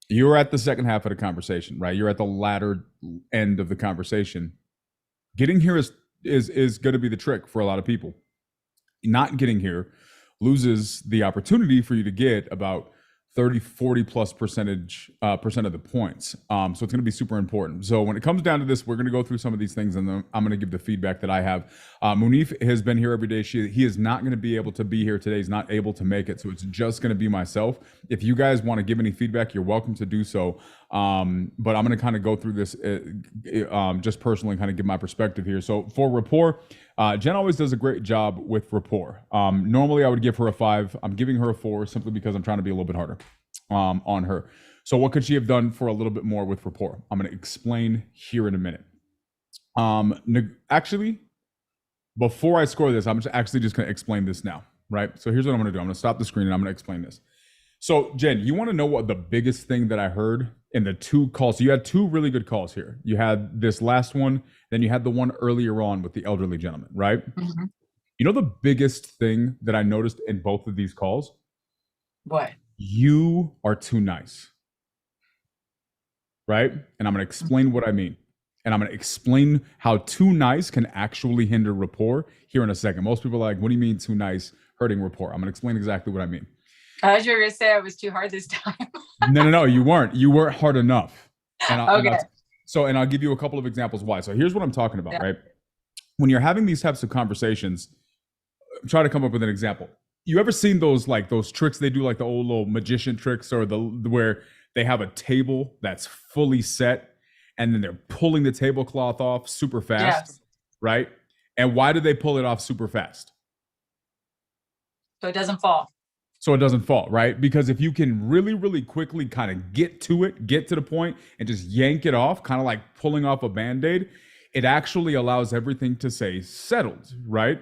you're at the second half of the conversation, right? You're at the latter end of the conversation. Getting here is going to be the trick for a lot of people. Not getting here loses the opportunity for you to get about 30, 40 plus percent of the points. So it's going to be super important. So when it comes down to this, we're going to go through some of these things and then I'm going to give the feedback that I have. Munif has been here every day. He is not going to be able to be here today. He's not able to make it. So it's just going to be myself. If you guys want to give any feedback, you're welcome to do so. But I'm going to kind of go through this just personally, kind of give my perspective here. So for rapport, Jen always does a great job with rapport. Normally I would give her a 5. I'm giving her a 4 simply because I'm trying to be a little bit harder on her. So what could she have done for a little bit more with rapport? I'm going to explain here in a minute. Actually, before I score this, I'm actually just going to explain this now, right? So here's what I'm going to do. I'm going to stop the screen and I'm going to explain this. So Jen, you want to know what the biggest thing that I heard in the 2 calls? So you had 2 really good calls here. You had this last one, then you had the one earlier on with the elderly gentleman, right? Mm-hmm. You know the biggest thing that I noticed in both of these calls? What? You are too nice, right? And I'm going to explain what I mean. And I'm going to explain how too nice can actually hinder rapport here in a second. Most people are like, what do you mean too nice hurting rapport? I'm going to explain exactly what I mean. I was going to say I was too hard this time. No, you weren't. You weren't hard enough. And Okay. And I'll give you a couple of examples why. So here's what I'm talking about, right? When you're having these types of conversations, try to come up with an example. You ever seen those tricks they do, like the old little magician tricks, or where they have a table that's fully set and then they're pulling the tablecloth off super fast, right? And why do they pull it off super fast? So it doesn't fall. So it doesn't fall, right? Because if you can really, really quickly kind of get to the point and just yank it off, kind of like pulling off a Band-Aid, it actually allows everything to stay settled, right?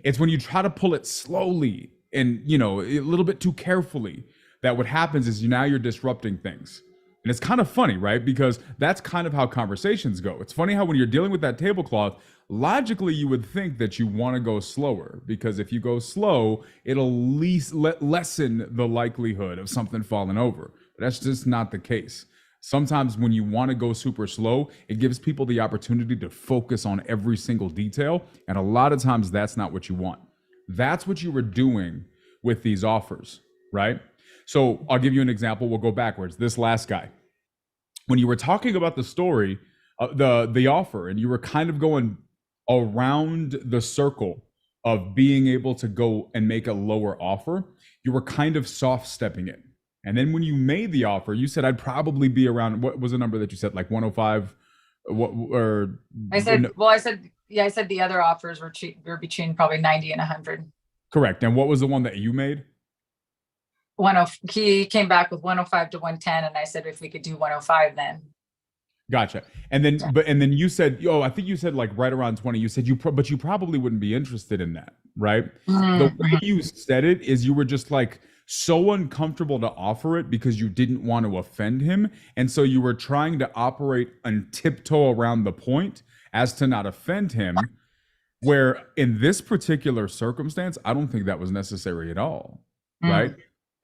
It's when you try to pull it slowly and, a little bit too carefully, that what happens is now you're disrupting things. And it's kind of funny, right? Because that's kind of how conversations go. It's funny how when you're dealing with that tablecloth, logically you would think that you want to go slower, because if you go slow, it'll lessen the likelihood of something falling over. But that's just not the case. Sometimes when you want to go super slow, it gives people the opportunity to focus on every single detail. And a lot of times that's not what you want. That's what you were doing with these offers, right? So I'll give you an example. We'll go backwards. This last guy, when you were talking about the story, the offer, and you were kind of going around the circle of being able to go and make a lower offer, you were kind of soft stepping it. And then when you made the offer, you said I'd probably be around, what was the number that you said, like 105? I said the other offers were between probably 90 and 100. Correct. And what was the one that you made? He came back with 105 to 110, and I said if we could do 105 then. Gotcha. And then you said, I think you said like right around 20. You said but you probably wouldn't be interested in that, right? Mm-hmm. The way you said it is you were just like so uncomfortable to offer it because you didn't want to offend him, and so you were trying to operate and tiptoe around the point as to not offend him. Where in this particular circumstance, I don't think that was necessary at all, right?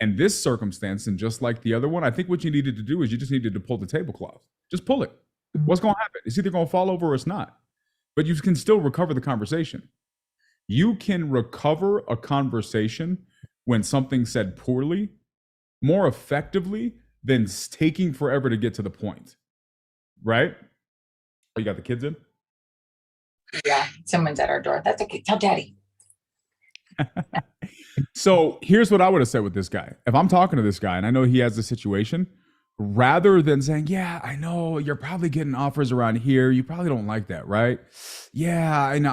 And this circumstance, and just like the other one, I think what you needed to do is you just needed to pull the tablecloth. Just pull it. What's going to happen? It's either going to fall over or it's not. But you can still recover the conversation. You can recover a conversation when something's said poorly more effectively than taking forever to get to the point, right? Oh, you got the kids in? Yeah, someone's at our door. That's okay. Tell daddy. So here's what I would have said with this guy. If I'm talking to this guy and I know he has the situation, rather than saying, yeah, I know you're probably getting offers around here. You probably don't like that, right? Yeah, I know.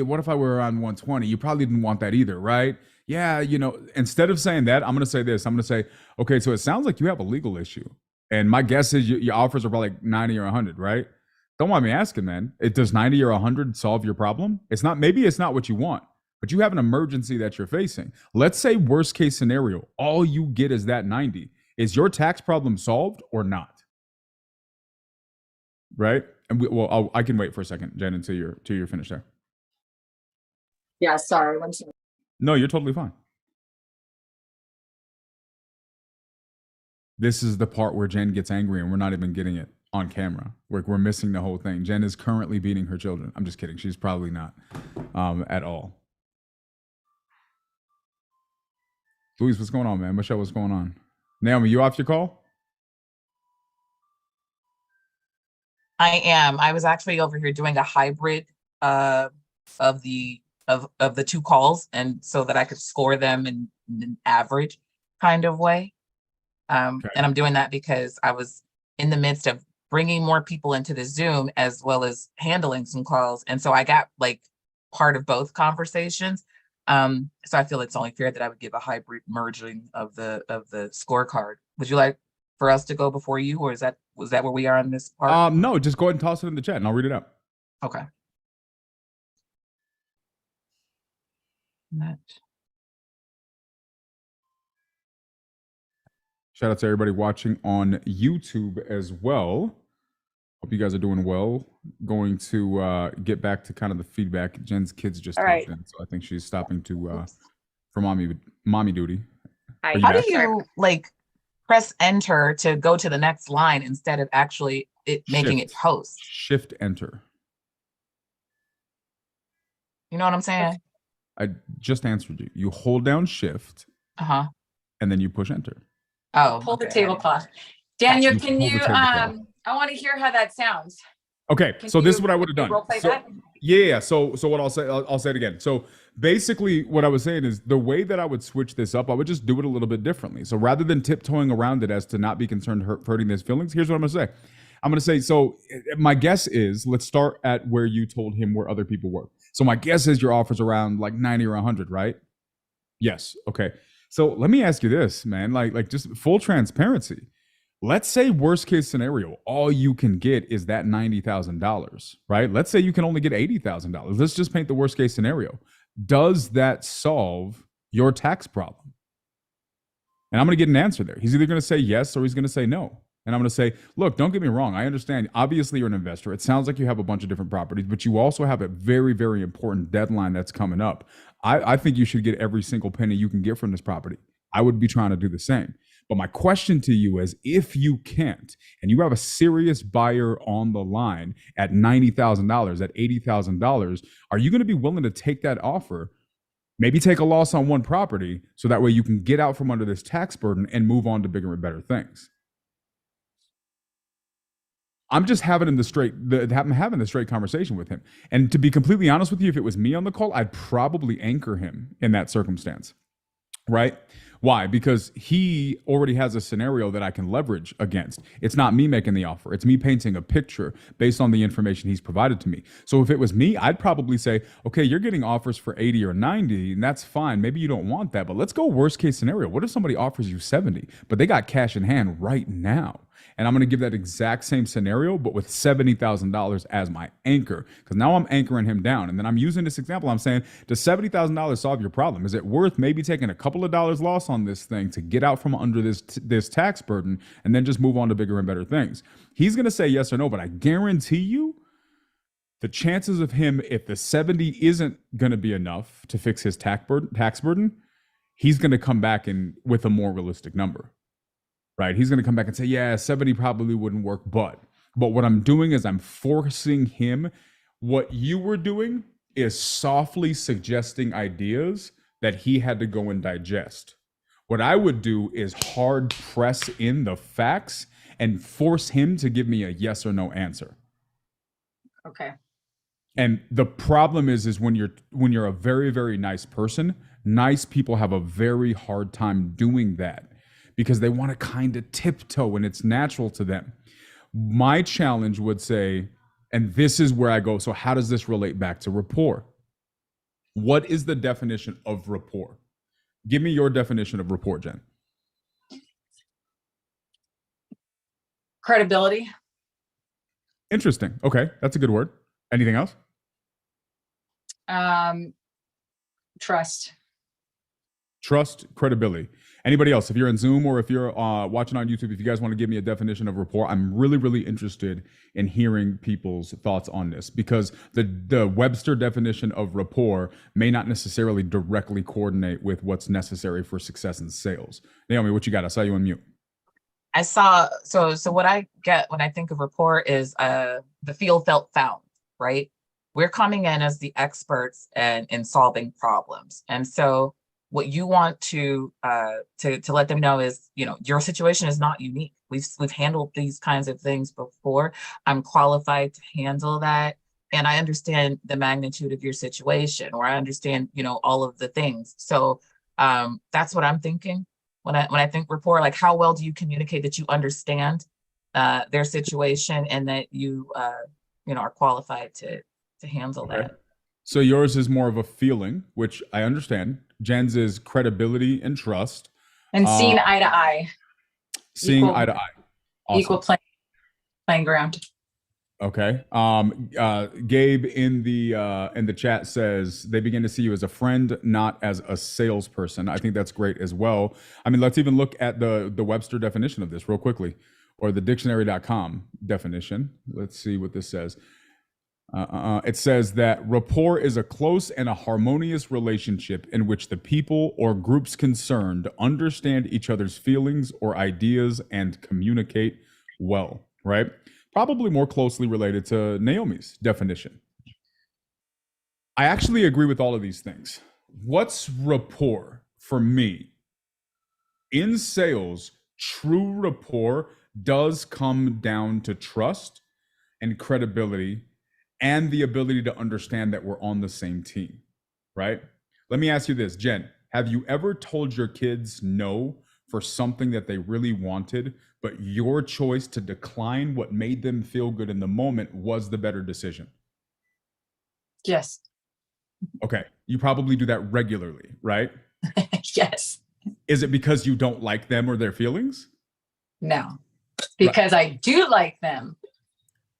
What if I were around 120? You probably didn't want that either, right? Yeah, instead of saying that, I'm going to say this. I'm going to say, okay, so it sounds like you have a legal issue. And my guess is your offers are probably like 90 or 100, right? Don't mind me asking, man. Does 90 or 100 solve your problem? Maybe it's not what you want, but you have an emergency that you're facing. Let's say worst case scenario, all you get is that 90. Is your tax problem solved or not? Right? And I can wait for a second, Jen, until you're finished there. Yeah, sorry. No, you're totally fine. This is the part where Jen gets angry and we're not even getting it on camera. We're missing the whole thing. Jen is currently beating her children. I'm just kidding. She's probably not at all. Luis, what's going on, man? Michelle, what's going on? Naomi, you off your call? I am. I was actually over here doing a hybrid of the two calls, and so that I could score them in an average kind of way. Okay. And I'm doing that because I was in the midst of bringing more people into the Zoom as well as handling some calls, and so I got like part of both conversations. So I feel it's only fair that I would give a hybrid merging of the scorecard. Would you like for us to go before you, or was that where we are on this part? No, just go ahead and toss it in the chat and I'll read it out. Okay. That. Shout out to everybody watching on YouTube as well. Hope you guys are doing well. Going to get back to kind of the feedback. Jen's kids just talked in, so I think she's stopping for mommy duty. How do you like press enter to go to the next line instead of actually making it post? Shift enter. You know what I'm saying? I just answered you. You hold down shift. And then you push enter. Oh, pull the tablecloth. Daniel, You can pull the you tablecloth. I want to hear how that sounds. Okay, so this is what I would have done. Role play So, that? yeah, so what I'll say it again. So basically what I was saying is the way that I would switch this up, I would just do it a little bit differently. So rather than tiptoeing around it as to not be concerned hurting his feelings, here's what I'm gonna say. I'm gonna say, so my guess is, let's start at where you told him where other people were. So my guess is your offer's around like 90 or 100, right? Yes, okay. So let me ask you this, man, like just full transparency. Let's say worst case scenario, all you can get is that $90,000, right? Let's say you can only get $80,000. Let's just paint the worst case scenario. Does that solve your tax problem? And I'm going to get an answer there. He's either going to say yes or he's going to say no. And I'm going to say, look, don't get me wrong. I understand. Obviously, you're an investor. It sounds like you have a bunch of different properties, but you also have a very, very important deadline that's coming up. I think you should get every single penny you can get from this property. I would be trying to do the same. But my question to you is, if you can't, and you have a serious buyer on the line at $90,000, at $80,000, are you going to be willing to take that offer, maybe take a loss on one property, so that way you can get out from under this tax burden and move on to bigger and better things? I'm just having the straight conversation with him. And to be completely honest with you, if it was me on the call, I'd probably anchor him in that circumstance, right? Why? Because he already has a scenario that I can leverage against. It's not me making the offer. It's me painting a picture based on the information he's provided to me. So if it was me, I'd probably say, okay, you're getting offers for 80 or 90, and that's fine. Maybe you don't want that, but let's go worst case scenario. What if somebody offers you 70, but they got cash in hand right now? And I'm going to give that exact same scenario, but with $70,000 as my anchor, because now I'm anchoring him down. And then I'm using this example. I'm saying, does $70,000 solve your problem? Is it worth maybe taking a couple of dollars loss on this thing to get out from under this tax burden and then just move on to bigger and better things? He's going to say yes or no, but I guarantee you, the chances of him, if the 70 isn't going to be enough to fix his tax burden, he's going to come back with a more realistic number, right? He's going to come back and say, yeah, 70 probably wouldn't work, but what I'm doing is I'm forcing him. What you were doing is softly suggesting ideas that he had to go and digest. What I would do is hard press in the facts and force him to give me a yes or no answer. Okay. And the problem is when you're a very, very nice person, nice people have a very hard time doing that because they want to kind of tiptoe and it's natural to them. My challenge would say, and this is where I go, so how does this relate back to rapport? What is the definition of rapport? Give me your definition of rapport, Jen. Credibility. Interesting. Okay, that's a good word. Anything else? Trust. Trust, credibility. Anybody else? If you're in Zoom or if you're watching on YouTube, if you guys want to give me a definition of rapport, I'm really, really interested in hearing people's thoughts on this because the Webster definition of rapport may not necessarily directly coordinate with what's necessary for success in sales. Naomi, what you got? I saw you on mute. I saw, so what I get when I think of rapport is the feel, felt, found, right? We're coming in as the experts in solving problems. And so what you want to let them know is, your situation is not unique. We've handled these kinds of things before. I'm qualified to handle that. And I understand the magnitude of your situation, or I understand, all of the things. So that's what I'm thinking. When I think rapport, like how well do you communicate that you understand their situation and that you are qualified to handle that. So yours is more of a feeling, which I understand. Jen's is credibility and trust. And seeing eye to eye. Seeing Equal- eye to eye. Awesome. Equal playing ground. Okay. Gabe in the chat says they begin to see you as a friend, not as a salesperson. I think that's great as well. I mean, let's even look at the Webster definition of this real quickly, or the dictionary.com definition. Let's see what this says. It says that rapport is a close and a harmonious relationship in which the people or groups concerned understand each other's feelings or ideas and communicate well, right? Probably more closely related to Naomi's definition. I actually agree with all of these things. What's rapport for me? In sales, true rapport does come down to trust and credibility and the ability to understand that we're on the same team, right? Let me ask you this, Jen, have you ever told your kids no for something that they really wanted, but your choice to decline what made them feel good in the moment was the better decision? Yes. Okay, you probably do that regularly, right? Yes. Is it because you don't like them or their feelings? No, because I do like them.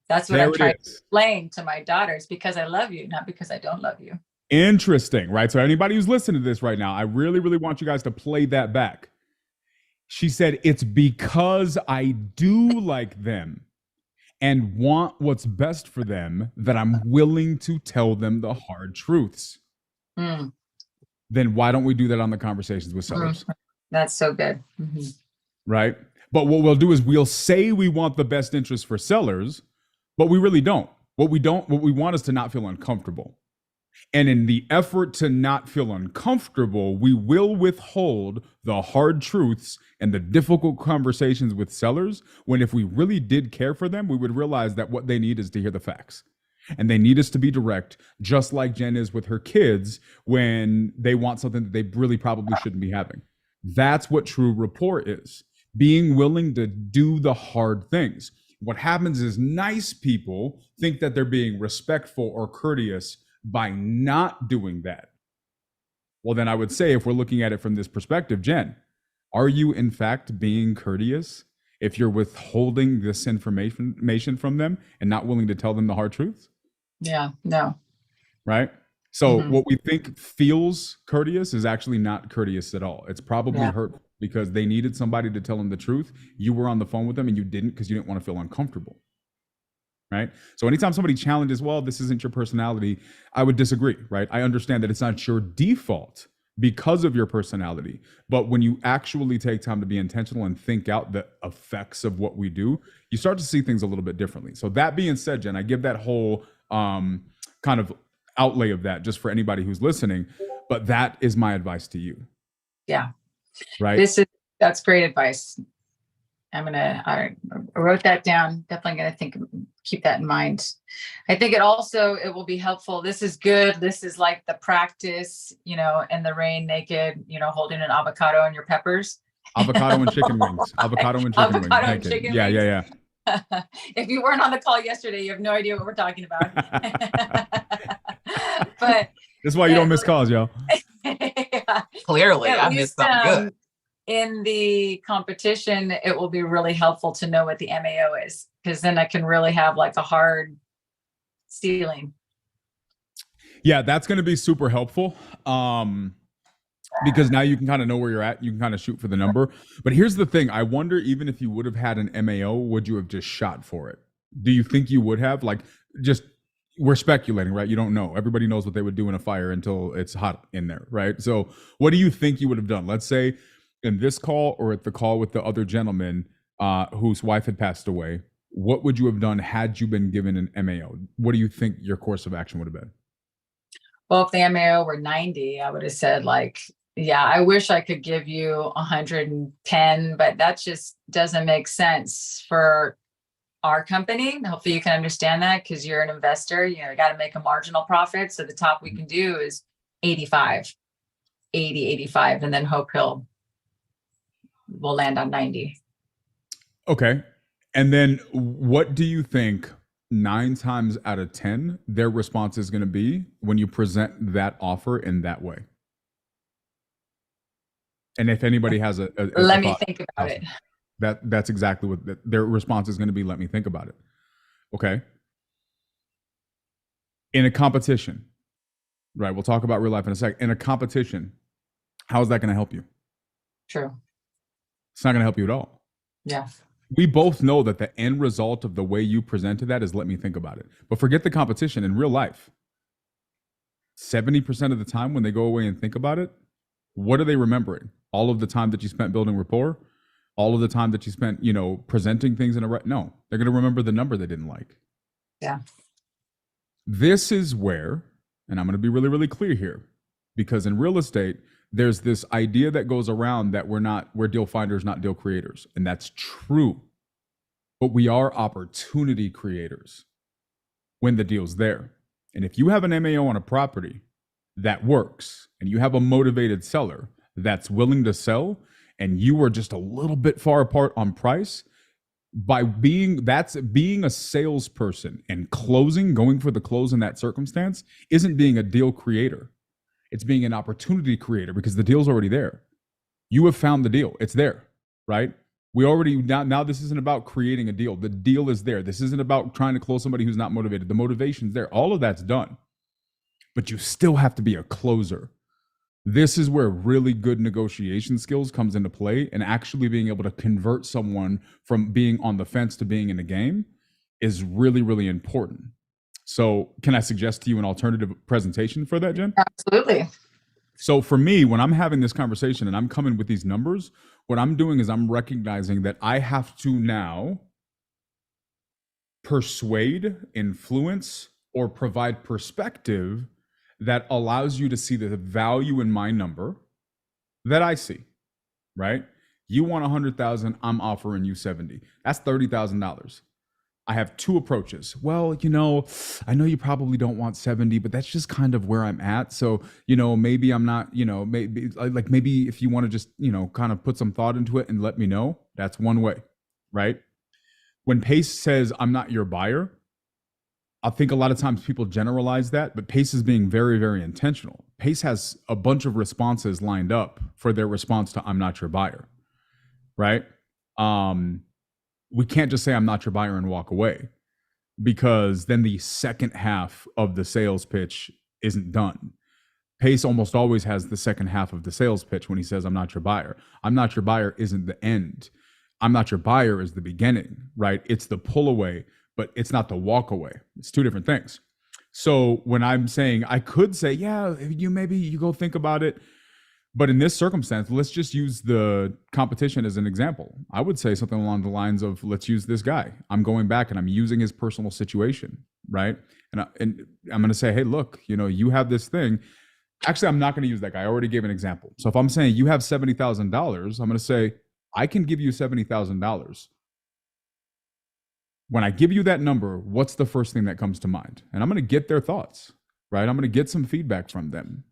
That's what I'm trying to explain to my daughters, because I love you, not because I don't love you. Interesting, right? So anybody who's listening to this right now, I really, really want you guys to play that back. She said, it's because I do like them and want what's best for them that I'm willing to tell them the hard truths. Mm. Then why don't we do that on the Conversations with Sellers? That's so good. Mm-hmm. Right? But what we'll do is we'll say we want the best interest for sellers, but we really don't. What we want is to not feel uncomfortable. And in the effort to not feel uncomfortable, we will withhold the hard truths and the difficult conversations with sellers, when if we really did care for them, we would realize that what they need is to hear the facts. And they need us to be direct, just like Jen is with her kids when they want something that they really probably shouldn't be having. That's what true rapport is. Being willing to do the hard things. What happens is nice people think that they're being respectful or courteous by not doing that. Well, then I would say, if we're looking at it from this perspective, Jen, are you in fact being courteous if you're withholding this information from them and not willing to tell them the hard truths? Yeah, no. Right? So what we think feels courteous is actually not courteous at all. It's probably hurtful because they needed somebody to tell them the truth. You were on the phone with them and you didn't because you didn't want to feel uncomfortable. right? So anytime somebody challenges, well, this isn't your personality, I would disagree, right? I understand that it's not your default because of your personality, but when you actually take time to be intentional and think out the effects of what we do, you start to see things a little bit differently. So that being said, Jen, I give that whole kind of outlay of that just for anybody who's listening, but that is my advice to you. Yeah. Right. That's great advice. I wrote that down. Definitely gonna keep that in mind. I think it will be helpful. This is good. This is like the practice, in the rain, naked, holding an avocado and your peppers. Avocado and chicken wings. Avocado and chicken wings. And chicken yeah, wings. yeah. If you weren't on the call yesterday, you have no idea what we're talking about. But this is why you don't miss calls, y'all. Yeah. Clearly, I missed something good. In the competition, it will be really helpful to know what the MAO is, because then I can really have like a hard ceiling. Yeah, that's going to be super helpful. Because now you can kind of know where you're at. You can kind of shoot for the number. But here's the thing. I wonder, even if you would have had an MAO, would you have just shot for it? Do you think you would have? Like, just, we're speculating, right? You don't know. Everybody knows what they would do in a fire until it's hot in there, right? So what do you think you would have done? Let's say in this call or at the call with the other gentleman whose wife had passed away, what would you have done had you been given an MAO? What do you think your course of action would have been? Well, if the MAO were 90, I would have said like, yeah, I wish I could give you 110, but that just doesn't make sense for our company. Hopefully you can understand that, because you're an investor, you got to make a marginal profit. So the top we can do is 85, and then hope we'll land on 90. Okay. And then what do you think 9 times out of 10 their response is going to be when you present that offer in that way? And if anybody has let me think about it. That's exactly what their response is going to be. Let me think about it. Okay. In a competition, right? We'll talk about real life in a sec. In a competition, how is that going to help you? True. It's not going to help you at all. Yeah. We both know that the end result of the way you presented that is let me think about it. But forget the competition. In real life, 70% of the time when they go away and think about it, what are they remembering? All of the time that you spent building rapport, all of the time that you spent, presenting things in no, they're going to remember the number they didn't like. Yeah. This is where, and I'm going to be really, really clear here, because in real estate, there's this idea that goes around that we're deal finders, not deal creators. And that's true. But we are opportunity creators when the deal's there. And if you have an MAO on a property that works, and you have a motivated seller that's willing to sell, and you are just a little bit far apart on price, being a salesperson and closing, going for the close in that circumstance, isn't being a deal creator. It's being an opportunity creator, because the deal's already there. You have found the deal. It's there, right? We already, now this isn't about creating a deal. The deal is there. This isn't about trying to close somebody who's not motivated. The motivation's there. All of that's done. But you still have to be a closer. This is where really good negotiation skills comes into play, and actually being able to convert someone from being on the fence to being in a game is really, really important. So can I suggest to you an alternative presentation for that, Jen? Absolutely. So for me, when I'm having this conversation and I'm coming with these numbers, what I'm doing is I'm recognizing that I have to now persuade, influence, or provide perspective that allows you to see the value in my number that I see, right? You want 100,000, I'm offering you 70. That's $30,000. I have 2 approaches. Well, I know you probably don't want 70, but that's just kind of where I'm at. So, maybe I'm not, maybe if you want to just, kind of put some thought into it and let me know, that's one way, right? When Pace says, I'm not your buyer, I think a lot of times people generalize that, but Pace is being very, very intentional. Pace has a bunch of responses lined up for their response to I'm not your buyer, right? We can't just say I'm not your buyer and walk away, because then the second half of the sales pitch isn't done. Pace almost always has the second half of the sales pitch when he says I'm not your buyer. I'm not your buyer isn't the end. I'm not your buyer is the beginning, right? It's the pull away. but it's not the walk away. It's two different things. So when I'm saying, I could say, yeah, maybe you go think about it. But in this circumstance, let's just use the competition as an example. I would say something along the lines of, let's use this guy. I'm going back and I'm using his personal situation, right? And I'm going to say, hey, look, you have this thing. Actually, I'm not going to use that guy. I already gave an example. So if I'm saying you have $70,000, I'm going to say, I can give you $70,000. When I give you that number, what's the first thing that comes to mind? And I'm going to get their thoughts, right? I'm going to get some feedback from them.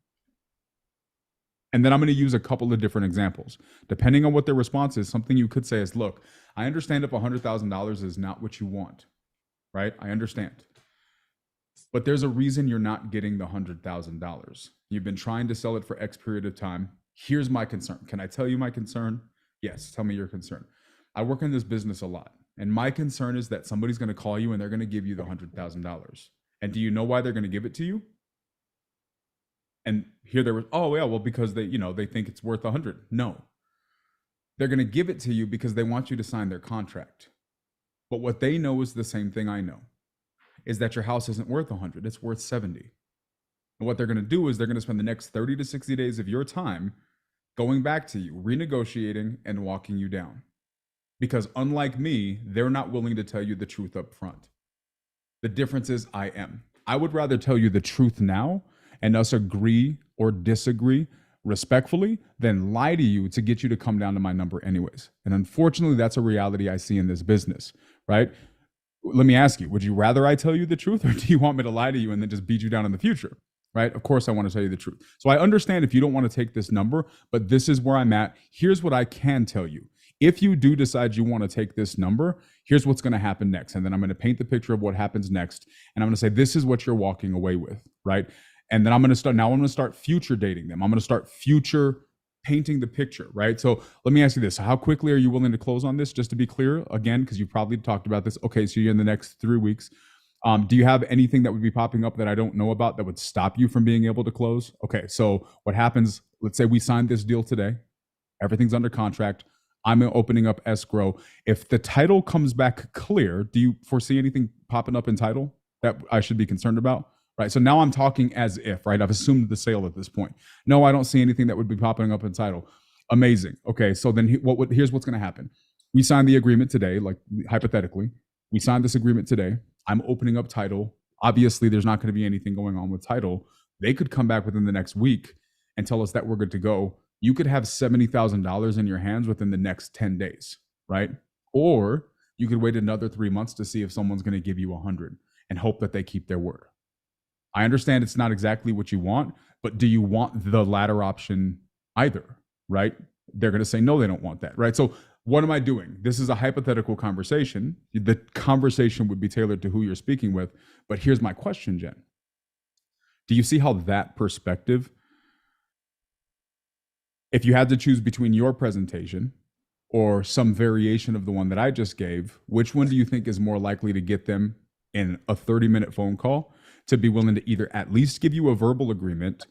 And then I'm going to use a couple of different examples. Depending on what their response is, something you could say is, look, I understand if $100,000 is not what you want, right? I understand. But there's a reason you're not getting the $100,000. You've been trying to sell it for X period of time. Here's my concern. Can I tell you my concern? Yes, tell me your concern. I work in this business a lot. And my concern is that somebody's going to call you and they're going to give you the $100,000. And do you know why they're going to give it to you? And here there was, oh yeah, well, because they think it's worth 100. No, they're going to give it to you because they want you to sign their contract. But what they know is the same thing I know, is that your house isn't worth 100, it's worth 70. And what they're going to do is they're going to spend the next 30 to 60 days of your time going back to you, renegotiating and walking you down. Because unlike me, they're not willing to tell you the truth up front. The difference is I am. I would rather tell you the truth now and us agree or disagree respectfully than lie to you to get you to come down to my number anyways. And unfortunately, that's a reality I see in this business, right? Let me ask you, would you rather I tell you the truth, or do you want me to lie to you and then just beat you down in the future? Right? Of course, I want to tell you the truth. So I understand if you don't want to take this number, but this is where I'm at. Here's what I can tell you. If you do decide you want to take this number, here's what's going to happen next. And then I'm going to paint the picture of what happens next. And I'm going to say, this is what you're walking away with, right? And then I'm going to start future dating them. I'm going to start future painting the picture, right? So let me ask you this. How quickly are you willing to close on this? Just to be clear, again, because you probably talked about this. Okay, so you're in the next 3 weeks. Do you have anything that would be popping up that I don't know about that would stop you from being able to close? Okay, so what happens, let's say we signed this deal today. Everything's under contract. I'm opening up escrow. If the title comes back clear, do you foresee anything popping up in title that I should be concerned about? Right. So now I'm talking as if, right? I've assumed the sale at this point. No, I don't see anything that would be popping up in title. Amazing. Okay. So then here's what's going to happen. We signed the agreement today, like hypothetically, we signed this agreement today. I'm opening up title. Obviously, there's not going to be anything going on with title. They could come back within the next week and tell us that we're good to go. You could have $70,000 in your hands within the next 10 days, right? Or you could wait another 3 months to see if someone's going to give you 100 and hope that they keep their word. I understand it's not exactly what you want, but do you want the latter option either, right? They're going to say, no, they don't want that, right? So what am I doing? This is a hypothetical conversation. The conversation would be tailored to who you're speaking with. But here's my question, Jen. Do you see how that perspective, if you had to choose between your presentation or some variation of the one that I just gave, which one do you think is more likely to get them in a 30-minute phone call to be willing to either at least give you a verbal agreement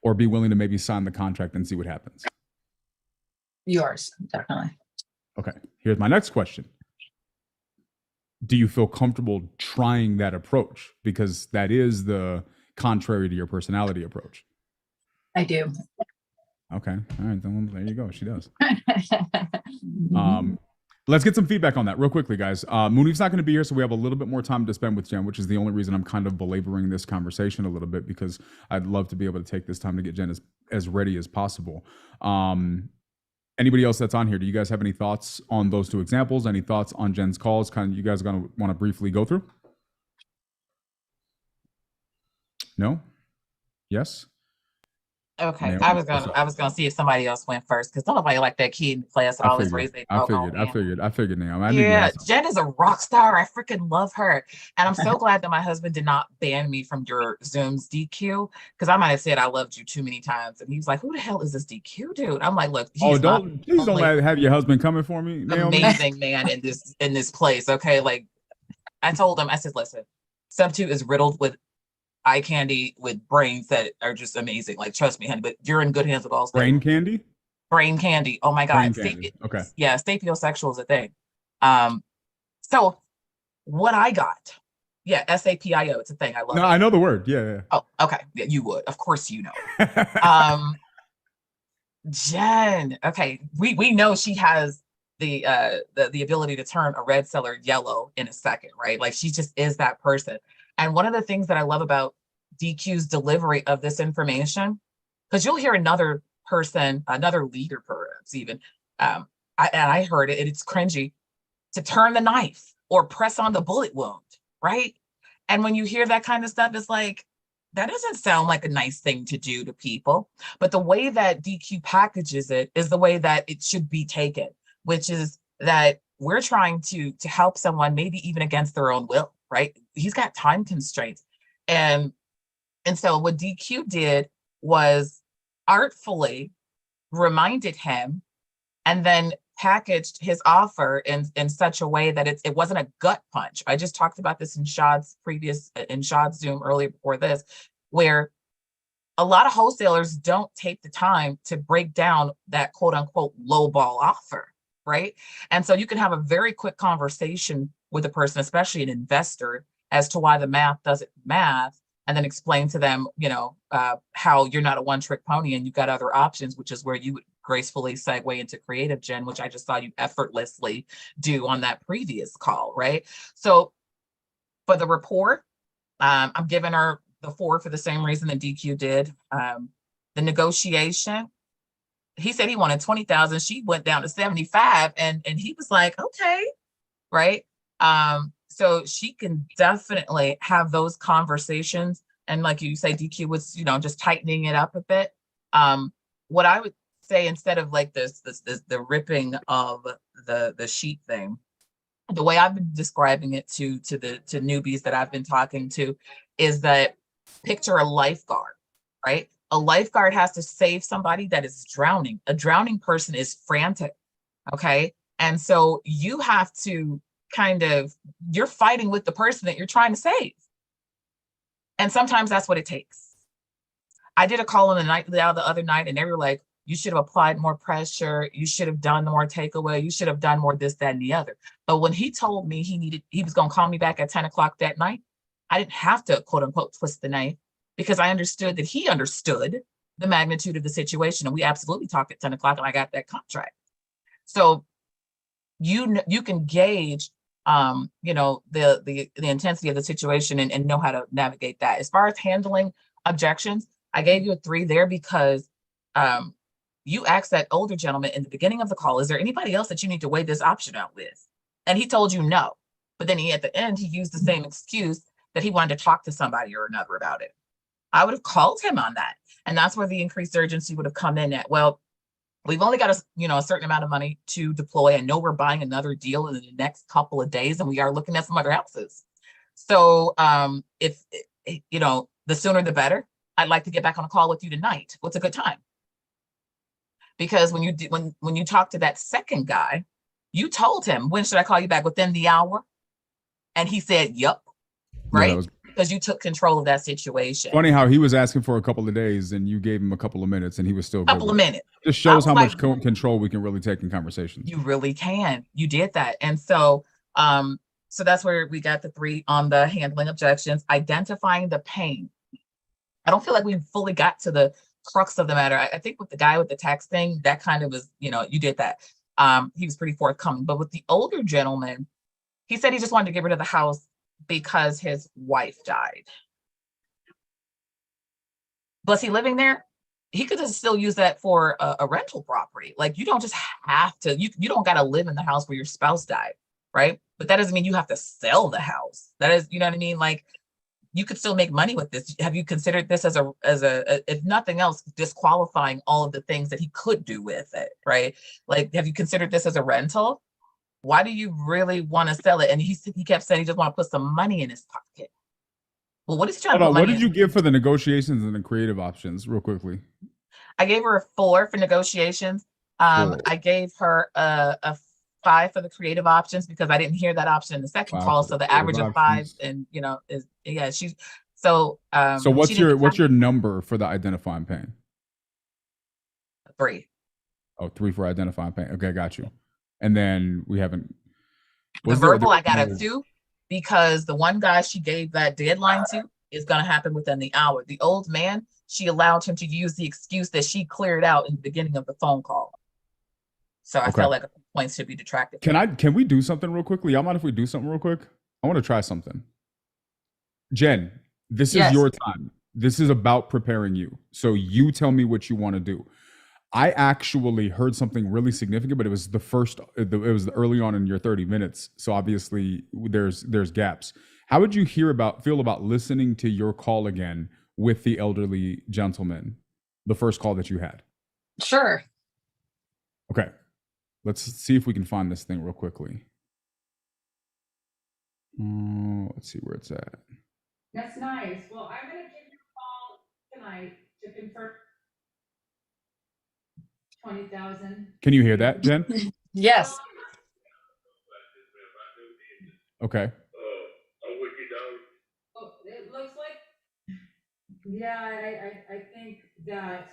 or be willing to maybe sign the contract and see what happens? Yours, definitely. Okay, here's my next question. Do you feel comfortable trying that approach? Because that is the contrary to your personality approach. I do. Okay, all right, then there you go. She does. Let's get some feedback on that real quickly, guys. Munif's not going to be here, so we have a little bit more time to spend with Jen, which is the only reason I'm kind of belaboring this conversation a little bit, because I'd love to be able to take this time to get Jen as ready as possible. Anybody else that's on here, do you guys have any thoughts on those two examples? Any thoughts on Jen's calls? Kind of, you guys going to want to briefly go through? No? Yes? Okay, Naomi, I was gonna see if somebody else went first, because nobody like that kid in class that always raised their I figured, Naomi. Yeah, Jen is a rock star. I freaking love her, and I'm so glad that my husband did not ban me from your Zoom's DQ, because I might have said I loved you too many times, and he was like, "Who the hell is this DQ dude?" I'm like, "Look, please don't have your husband coming for me, Naomi. Amazing man in this place." Okay, like I told him, I said, "Listen, Sub 2 is riddled with eye candy with brains that are just amazing. Like, trust me, honey, but you're in good hands with all brain candy. Brain candy. Oh my God. Okay. Yeah, sapiosexual is a thing. So what I got. Yeah, SAPIO. It's a thing. I love No, it. I know the word. Yeah, Oh, okay. Yeah, you would. Of course you know. yeah. Jen. Okay. We know she has the ability to turn a red seller yellow in a second, right? Like she just is that person. And one of the things that I love about DQ's delivery of this information, because you'll hear another person, another leader perhaps even, I heard it, and it's cringy, to turn the knife or press on the bullet wound, right? And when you hear that kind of stuff, it's like, that doesn't sound like a nice thing to do to people. But the way that DQ packages it is the way that it should be taken, which is that we're trying to help someone maybe even against their own will, right? He's got time constraints. And so what DQ did was artfully reminded him and then packaged his offer in such a way that it wasn't a gut punch. I just talked about this in Shad's Zoom earlier before this, where a lot of wholesalers don't take the time to break down that quote unquote low ball offer, right? And so you can have a very quick conversation with a person, especially an investor, as to why the math doesn't math, and then explain to them, how you're not a one-trick pony and you've got other options, which is where you would gracefully segue into creative, Jen, which I just saw you effortlessly do on that previous call, right? So for the rapport, I'm giving her the 4 for the same reason that DQ did. The negotiation, he said he wanted 20,000. She went down to 75, and he was like, okay, right? So she can definitely have those conversations. And like you say, DQ was, just tightening it up a bit. What I would say, instead of like the ripping of the sheet thing, the way I've been describing it to newbies that I've been talking to is that picture a lifeguard, right? A lifeguard has to save somebody that is drowning. A drowning person is frantic, okay? And so you have to you're fighting with the person that you're trying to save. And sometimes that's what it takes. I did a call the other night, and they were like, you should have applied more pressure. You should have done more takeaway. You should have done more this, that, and the other. But when he told me he was going to call me back at 10 o'clock that night, I didn't have to quote unquote twist the knife, because I understood that he understood the magnitude of the situation. And we absolutely talked at 10 o'clock, and I got that contract. So you can gauge the intensity of the situation and know how to navigate that. As far as handling objections, I gave you a 3 there because you asked that older gentleman in the beginning of the call, is there anybody else that you need to weigh this option out with? And he told you no. But then at the end, he used the same excuse that he wanted to talk to somebody or another about it. I would have called him on that. And that's where the increased urgency would have come in at. Well, we've only got a certain amount of money to deploy. I know we're buying another deal in the next couple of days, and we are looking at some other houses. So if the sooner the better. I'd like to get back on a call with you tonight. What's a good time? Because when you talk to that second guy, you told him, when should I call you back? Within the hour? And he said, yep. Right? Yeah, because you took control of that situation. Funny how he was asking for a couple of days and you gave him a couple of minutes and he was still good. A couple of minutes. Just shows how much control we can really take in conversations. You really can. You did that. And so so that's where we got the 3 on the handling objections. Identifying the pain. I don't feel like we fully got to the crux of the matter. I think with the guy with the tax thing, that kind of was, you did that. He was pretty forthcoming. But with the older gentleman, he said he just wanted to get rid of the house because his wife died. Was he living there? He could have still used that for a rental property. Like, you don't just have to, you don't got to live in the house where your spouse died, right? But that doesn't mean you have to sell the house. That is, you know what I mean? Like, you could still make money with this. Have you considered this as a if nothing else, disqualifying all of the things that he could do with it, right? Like, have you considered this as a rental? Why do you really want to sell it? And he kept saying he just want to put some money in his pocket. Well, what is he trying to put money in? What did you give for the negotiations and the creative options, real quickly? I gave her a 4 for negotiations. I gave her a 5 for the creative options because I didn't hear that option in the second call. So the average of 5, and is she's so. So what's your number for the identifying pain? 3. Oh, 3 for identifying pain. Okay, got you. And then we haven't. The verbal, I got a 2. because the one guy she gave that deadline to is going to happen within the hour. The old man, she allowed him to use the excuse that she cleared out in the beginning of the phone call. So I Okay. felt like a few points should be detracted. Can we do something real quickly? Y'all mind if we do something real quick? I want to try something. Jen, this is Yes. your time. This is about preparing you. So you tell me what you want to do. I actually heard something really significant, but it was it was early on in your 30 minutes. So obviously there's gaps. How would you feel about listening to your call again with the elderly gentleman, the first call that you had? Sure. Okay. Let's see if we can find this thing real quickly. Let's see where it's at. That's nice. Well, I'm going to give you a call tonight to confirm 20,000. Can you hear that, Jen? Yes. Okay. Oh, it looks like, yeah, I think that,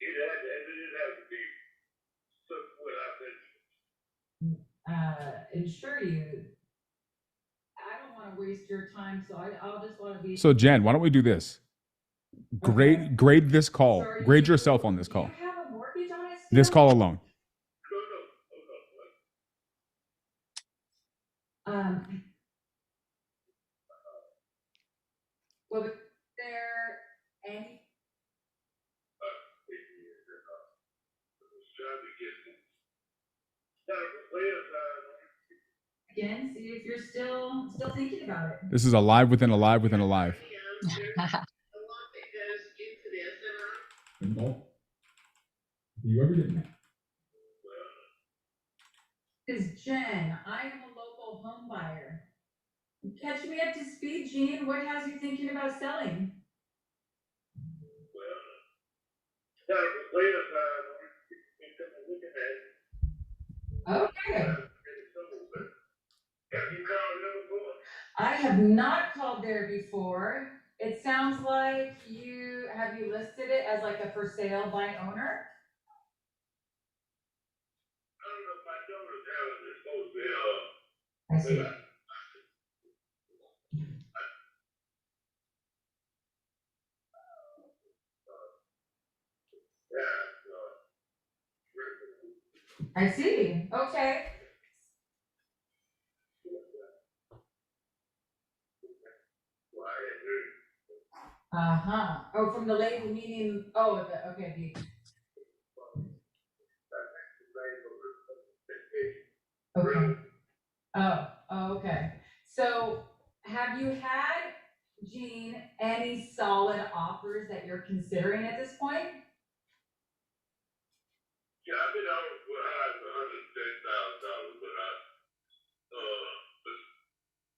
It didn't have to be what I mentioned. ensure you, I don't want to waste your time, so I'll just want to be. So Jen, why don't we do this? Grade this call. Sorry, Grade yourself on this call. Do you have a mortgage on it still? This call alone. Was there any, again, see if you're still thinking about it. This is a live within a live within a live. There's a lot that goes into this, and I'm Do you ever get mad? Because Jen, I am a local home buyer. Catch me up to speed, Jean. What has you thinking about selling? Okay. I have not called there before. It sounds like you listed it as like a for sale by owner? I see. I see. Okay. Uh-huh. Oh, from the lady meaning, okay, okay. Okay. So have you had, Jean, any solid offers that you're considering at this point? Yeah, I've been out for $110,000, but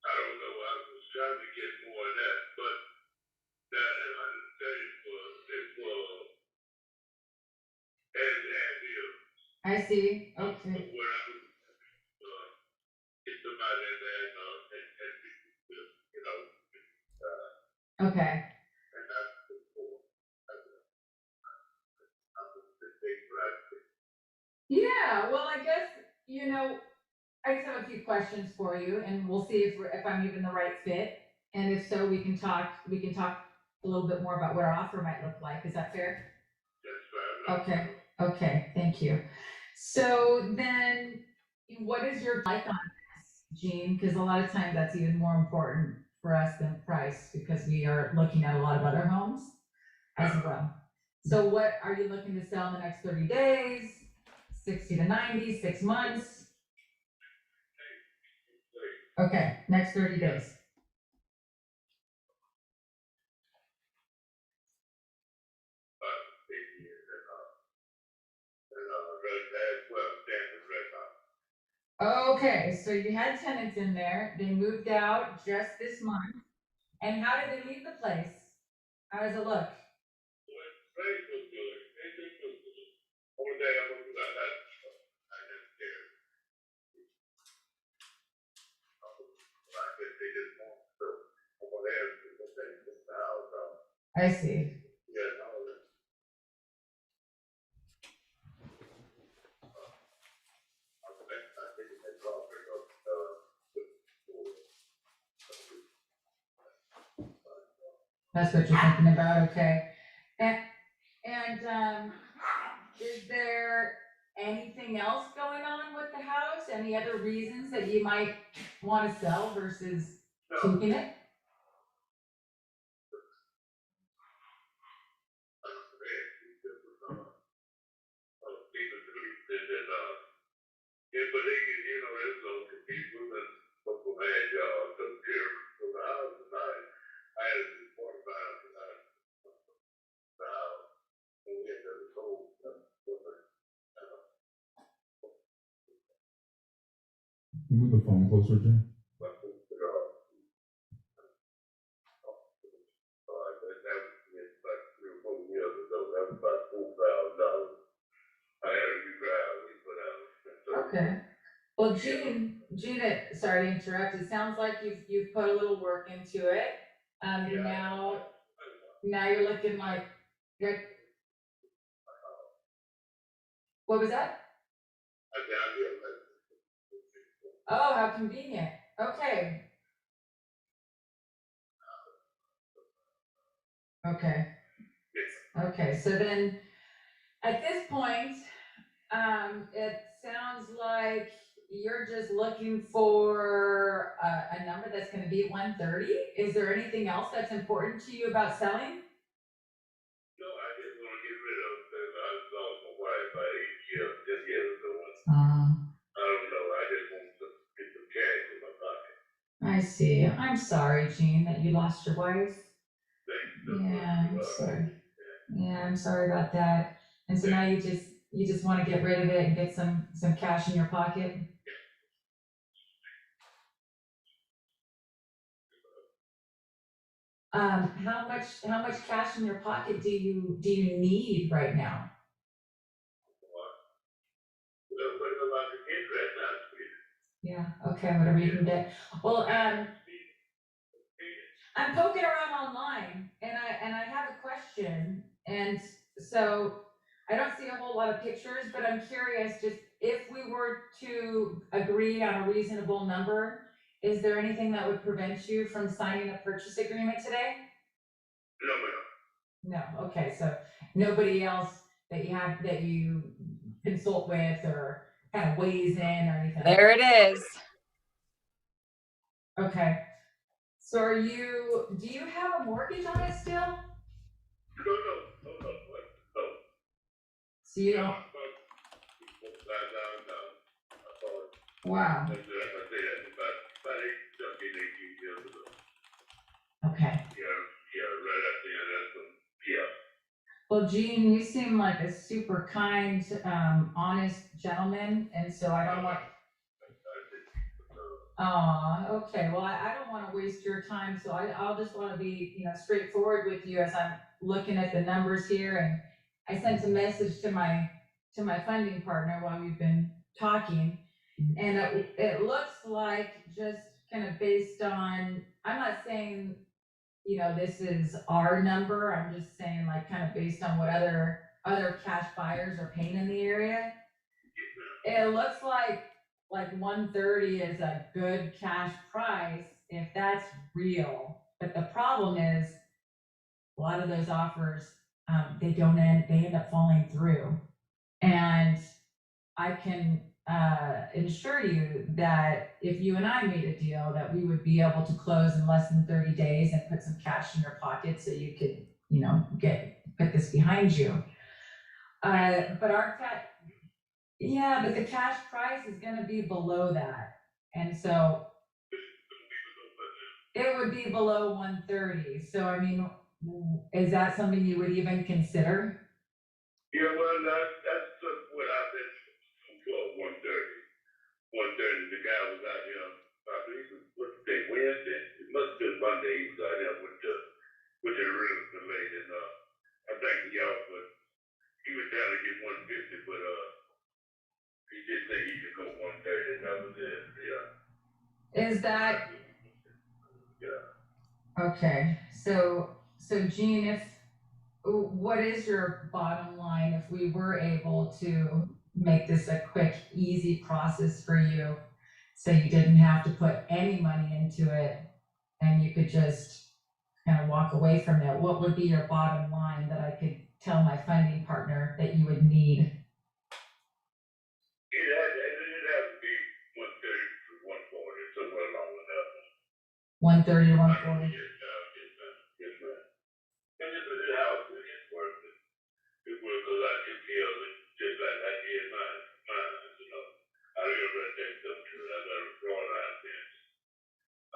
I don't know. I was trying to get more of that, but that and I see. Okay. where I was get somebody in there and you know, Okay. and that's before. I'm the big right. Yeah, well, I guess, I just have a few questions for you and we'll see if I'm even the right fit. And if so, we can talk a little bit more about what our offer might look like. Is that fair? That's fair. Okay, thank you. So then what is your like on this, Jean? Because a lot of times that's even more important for us than price because we are looking at a lot of other homes as well. So what are you looking to sell in the next 30 days, 60 to 90, 6 months? Okay, next 30 days. Okay, so you had tenants in there, they moved out just this month. And how did they leave the place? How does it look? I see. That's what you're thinking about, okay. And is there anything else going on with the house? Any other reasons that you might want to sell versus keeping it? People believe that, yeah, but they, you know, there's older people and some of them had jobs, took care of the house, and I had to do 45 to the house, and we had to go. Move the phone closer, Jay. That was like 3 or 4 years ago. That was about $4,000. I had a new driveway put out. Okay. Well, Gina, sorry to interrupt. It sounds like you've put a little work into it. Now you're looking like good. What was that? Oh, how convenient. Okay. Okay, so then at this point, it sounds like you're just looking for a number that's gonna be 130. Is there anything else that's important to you about selling? No, I just want to get rid of it because I lost my wife about 8 years ago. I don't know. I just want to get some cash in my pocket. I see. I'm sorry, Gene, that you lost your wife. Yeah, I'm sorry. Yeah, I'm sorry about that. And so now you just want to get rid of it and get some cash in your pocket? How much cash in your pocket do you need right now? Whatever I can get right now, sweetie. Yeah, okay, whatever you can get. Well, I'm poking around online and I have a question. And so I don't see a whole lot of pictures, but I'm curious, just if we were to agree on a reasonable number, is there anything that would prevent you from signing a purchase agreement today? No, ma'am. No, okay, so nobody else that you consult with or kind of weighs in or anything? There it is. Okay. So do you have a mortgage on it still? No. So you don't? Wow. Like I said, about 18 years ago. Okay. Yeah, right up there, that's yeah. Well, Gene, you seem like a super kind, honest gentleman, and so I don't want. Okay. Well, I don't want to waste your time, so I'll just want to be, straightforward with you as I'm looking at the numbers here. And I sent a message to my funding partner while we've been talking, and it looks like, just kind of based on, I'm not saying, this is our number. I'm just saying, like, kind of based on what other cash buyers are paying in the area. It looks like 130 is a good cash price if that's real. But the problem is a lot of those offers, they end up falling through. And I can assure you that if you and I made a deal, that we would be able to close in less than 30 days and put some cash in your pocket so you could, put this behind you. But but the cash price is gonna be below that. And so it would be below 130. So, I mean, is that something you would even consider? Yeah, well, that's what I've been for 130. 130, the guy was out here, I believe it was Wednesday. It must have been Monday. He was out here with the real estate, and I think he offered. He was trying to get 150, but he did say he could go 130. That was it. Yeah. Is that Yeah. okay? So Gene, what is your bottom line if we were able to make this a quick, easy process for you, so you didn't have to put any money into it and you could just kind of walk away from it, what would be your bottom line that I could tell my funding partner that you would need? It has to be 130 to 140, somewhere along with that. 130 to 140? Yes, yes, ma'am. And this house is worth it. It's worth a lot to kill it, just like I did mine, you know. I live right next to it. I got a floor line fence.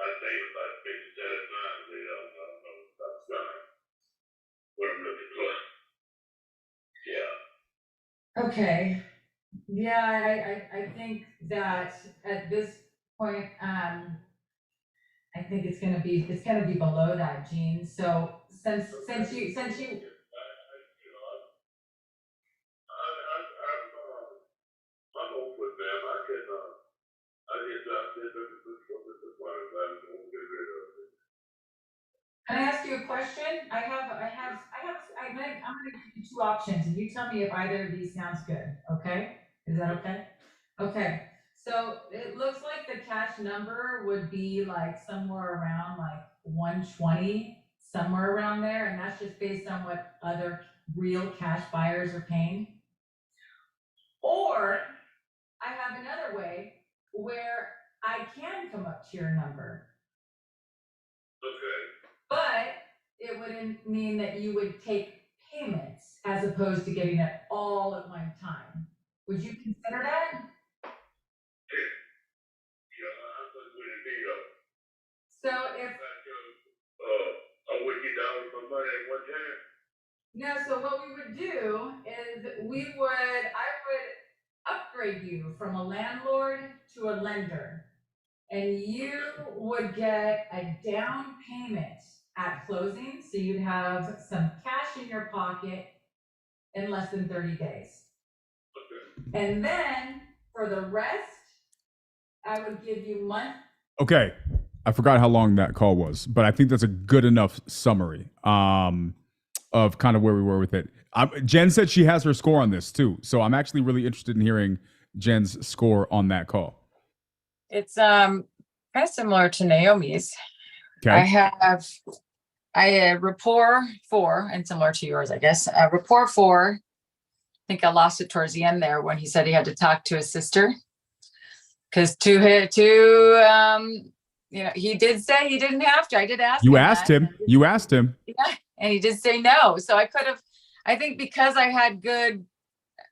I think about maybe 7 miles, they don't know about sign. What I'm looking for. Yeah. Okay. Yeah, I think that at this point, I think it's gonna be below that, Gene. So since you, I'm open, ma'am. I get looking for the money, but I don't get rid of it. can I ask you a question? I'm gonna give you two options and you tell me if either of these sounds good, okay? Is that okay? Okay, so it looks like the cash number would be like somewhere around like 120, somewhere around there, and that's just based on what other real cash buyers are paying. Or I have another way where I can come up to your number. Okay. But it wouldn't mean that you would take payments as opposed to getting it all at one time. Would you consider that? Yeah, I'm gonna do the deal. So if, I would get all of my money at one time. no, so what we would do is I would upgrade you from a landlord to a lender. And you would get a down payment at closing, so you'd have some cash in your pocket in less than 30 days. And then for the rest, I would give you Okay. I forgot how long that call was, but I think that's a good enough summary of kind of where we were with it. Jen said she has her score on this too. So I'm actually really interested in hearing Jen's score on that call. It's kind of similar to Naomi's. Okay. I had rapport 4, and similar to yours, I guess. Rapport 4. I think I lost it towards the end there when he said he had to talk to his sister. Because he did say he didn't have to. I did ask him. You asked him. Yeah, and he did say no. So I think because I had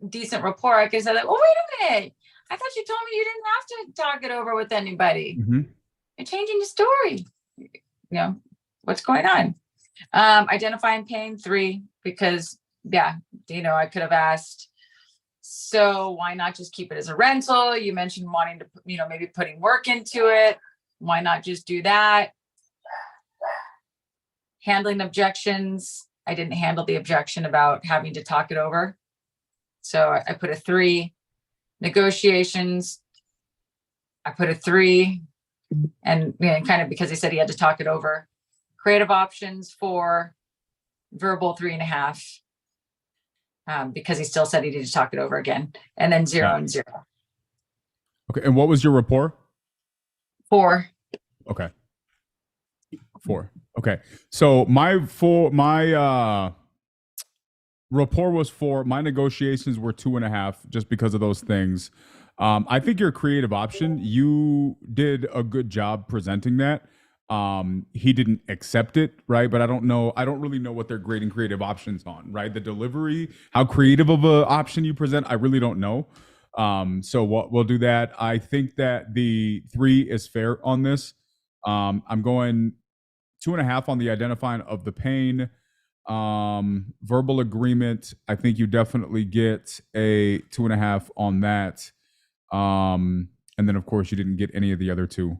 decent rapport, I could have said, like, well, wait a minute. I thought you told me you didn't have to talk it over with anybody. Mm-hmm. You're changing the story. What's going on? Identifying pain 3, because I could have asked, so why not just keep it as a rental? You mentioned wanting to, maybe putting work into it. Why not just do that? Handling objections. I didn't handle the objection about having to talk it over. So I put a 3. Negotiations, I put a 3, and kind of because he said he had to talk it over. Creative options 4, verbal 3.5, because he still said he needed to talk it over again, and then 0 and 0. Okay, and what was your rapport? 4. Okay. 4. Okay, so my rapport was 4. My negotiations were 2.5, just because of those things. I think your creative option, you did a good job presenting that. He didn't accept it, right? But I don't really know what they're grading creative options on, right? The delivery, how creative of a option you present, I really don't know. So we'll do that. I think that the 3 is fair on this. I'm going 2.5 on the identifying of the pain. Verbal agreement, I think you definitely get a 2.5 on that. And then of course you didn't get any of the other 2.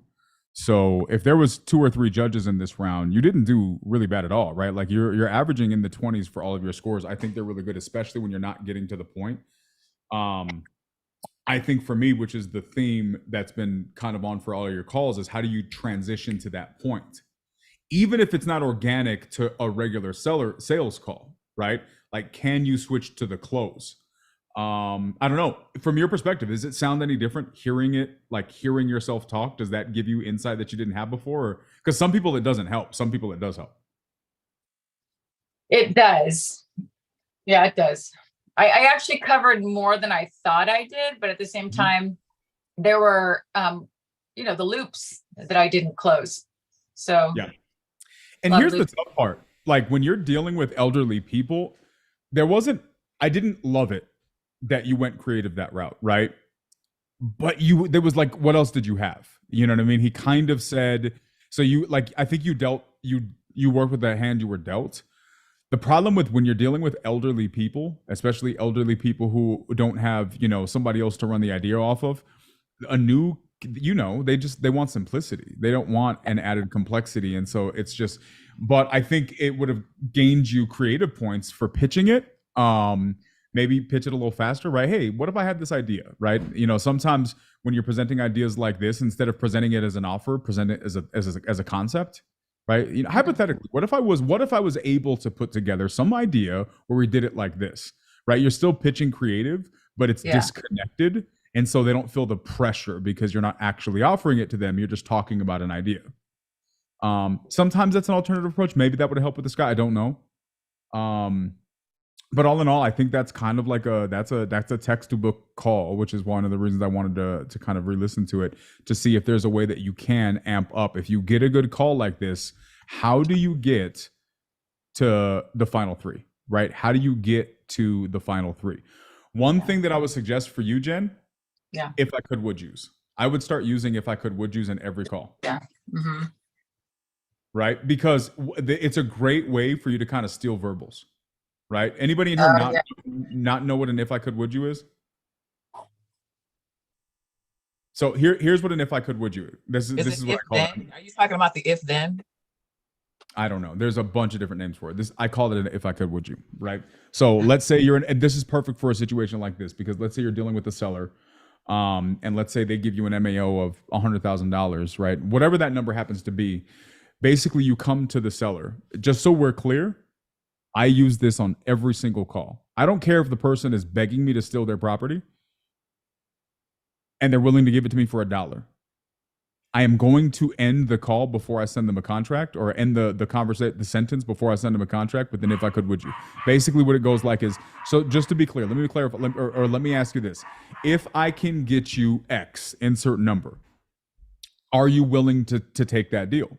So if there was 2 or 3 judges in this round, you didn't do really bad at all, right? Like you're averaging in the 20s for all of your scores. I think they're really good, especially when you're not getting to the point. I think for me, which is the theme that's been kind of on for all of your calls, is how do you transition to that point? Even if it's not organic to a regular sales call, right? Like, can you switch to the close? I don't know. From your perspective, does it sound any different hearing yourself talk? Does that give you insight that you didn't have before? Because some people it doesn't help. Some people it does help. It does. Yeah, it does. I actually covered more than I thought I did, but at the same time, there were, the loops that I didn't close. So. Yeah. And lot of here's the loops. tough part. Like when you're dealing with elderly people, I didn't love it that you went creative that route, right? But there was like, what else did you have? You know what I mean? He kind of said, so I think you worked with that hand you were dealt. The problem with when you're dealing with elderly people, especially elderly people who don't have, somebody else to run the idea off of, they want simplicity. They don't want an added complexity. And so it's just, but I think it would have gained you creative points for pitching it. Maybe pitch it a little faster, right? Hey, what if I had this idea, right? Sometimes when you're presenting ideas like this, instead of presenting it as an offer, present it as a concept, right? Hypothetically, what if I was able to put together some idea where we did it like this, right? You're still pitching creative, but it's disconnected. And so they don't feel the pressure because you're not actually offering it to them. You're just talking about an idea. Sometimes that's an alternative approach. Maybe that would help with this guy. I don't know. But all in all, I think that's kind of like that's a textbook call, which is one of the reasons I wanted to kind of re-listen to it, to see if there's a way that you can amp up. If you get a good call like this, how do you get to the final three, right? How do you get to the final three? One thing that I would suggest for you, Jen, if I could, would use. I would start using if I could, would use in every call. Yeah. Mm-hmm. Right? Because it's a great way for you to kind of steal verbals. Right? Anybody in here not know what an if I could would you is? So here's what an if I could would you. This is what I call it. Are you talking about the if then? I don't know. There's a bunch of different names for it. I call it an if I could would you, right? So let's say and this is perfect for a situation like this, because let's say you're dealing with a seller, and let's say they give you an MAO of $100,000, right? Whatever that number happens to be. Basically, you come to the seller. Just so we're clear, I use this on every single call. I don't care if the person is begging me to steal their property and they're willing to give it to me for $1. I am going to end the call before I send them a contract, or end the sentence before I send them a contract with an if I could, would you. Basically what it goes like is, so just to be clear, let me clarify, or let me ask you this. If I can get you X, insert number, are you willing to take that deal?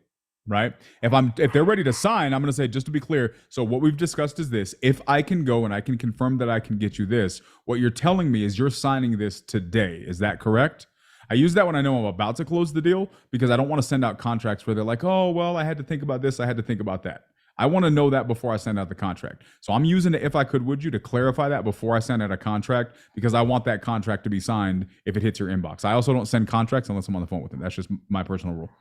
Right? If they're ready to sign, I'm going to say, just to be clear, so what we've discussed is this: if I can go and I can confirm that I can get you this, what you're telling me is you're signing this today. Is that correct? I use that when I know I'm about to close the deal, because I don't want to send out contracts where they're like, oh, well, I had to think about this, I had to think about that. I want to know that before I send out the contract. So I'm using the if I could, would you, to clarify that before I send out a contract, because I want that contract to be signed if it hits your inbox. I also don't send contracts unless I'm on the phone with them. That's just my personal rule.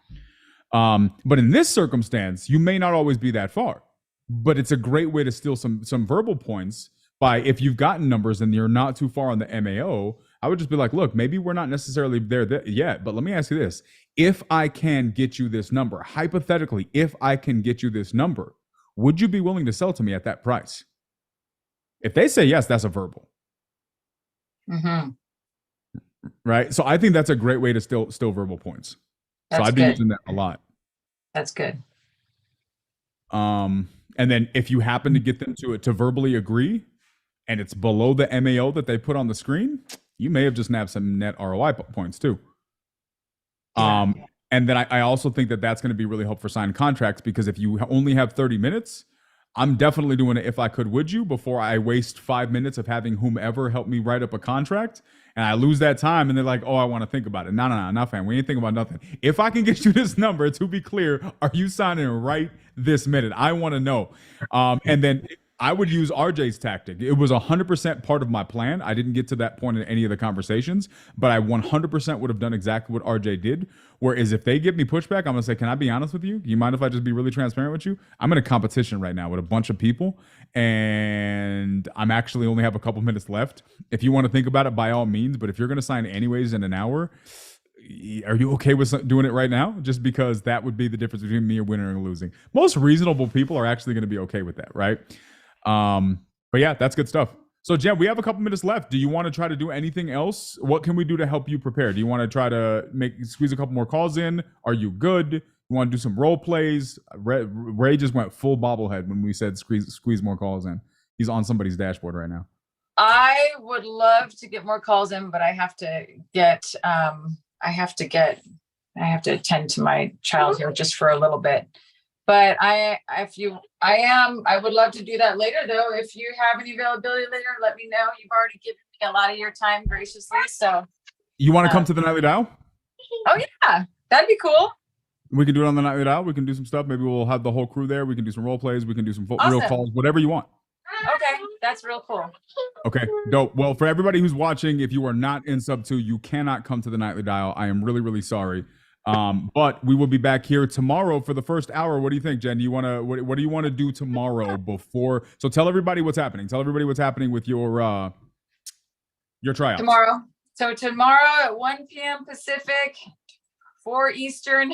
But in this circumstance, you may not always be that far, but it's a great way to steal some verbal points by, if you've gotten numbers and you're not too far on the MAO, I would just be like, look, maybe we're not necessarily there yet, but let me ask you this. If I can get you this number, hypothetically, if I can get you this number, would you be willing to sell to me at that price? If they say yes, that's a verbal. Mm-hmm. Right? So I think that's a great way to steal verbal points. So I've been using that a lot. That's good. And then if you happen to get them to verbally agree, and it's below the MAO that they put on the screen, you may have just nabbed some net ROI points too. And then I also think that that's going to be really helpful for signed contracts, because if you only have 30 minutes, I'm definitely doing it if I could, would you, before I waste 5 minutes of having whomever help me write up a contract, and I lose that time, and they're like, oh, I want to think about it. No, fam, we ain't thinking about nothing. If I can get you this number, to be clear, are you signing right this minute? I want to know. And then I would use RJ's tactic. It was 100% part of my plan. I didn't get to that point in any of the conversations, but I 100% would have done exactly what RJ did. Whereas if they give me pushback, I'm going to say, can I be honest with you? Do you mind if I just be really transparent with you? I'm in a competition right now with a bunch of people, and I'm actually only have a couple minutes left. If you want to think about it, by all means, but if you're going to sign anyways in an hour, are you okay with doing it right now? Just because that would be the difference between me and winning and losing. Most reasonable people are actually going to be okay with that, right? But yeah, that's good stuff. So Jen, we have a couple minutes left. Do you want to try to do anything else? What can we do to help you prepare? Do you want to try to squeeze a couple more calls in? Are you good? You want to do some role plays? Ray just went full bobblehead when we said squeeze more calls in. He's on somebody's dashboard right now. I would love to get more calls in, but I have to attend to my child here just for a little bit. But I would love to do that later though. If you have any availability later, let me know. You've already given me a lot of your time graciously. So you want to come to the Nightly Dial? Oh yeah, that'd be cool. We can do it on the Nightly Dial. We can do some stuff. Maybe we'll have the whole crew there. We can do some role plays. We can do some real Awesome. calls, whatever you want. Okay, that's real cool. Okay, dope. Well, for everybody who's watching, if you are not in sub 2, you cannot come to the Nightly Dial. I am really, really sorry. But we will be back here tomorrow for the first hour. What do you think, Jen? Do you want to? What do you want to do tomorrow before? So tell everybody what's happening. Tell everybody what's happening with your tryout Tomorrow. So tomorrow at 1 p.m. Pacific, 4 Eastern,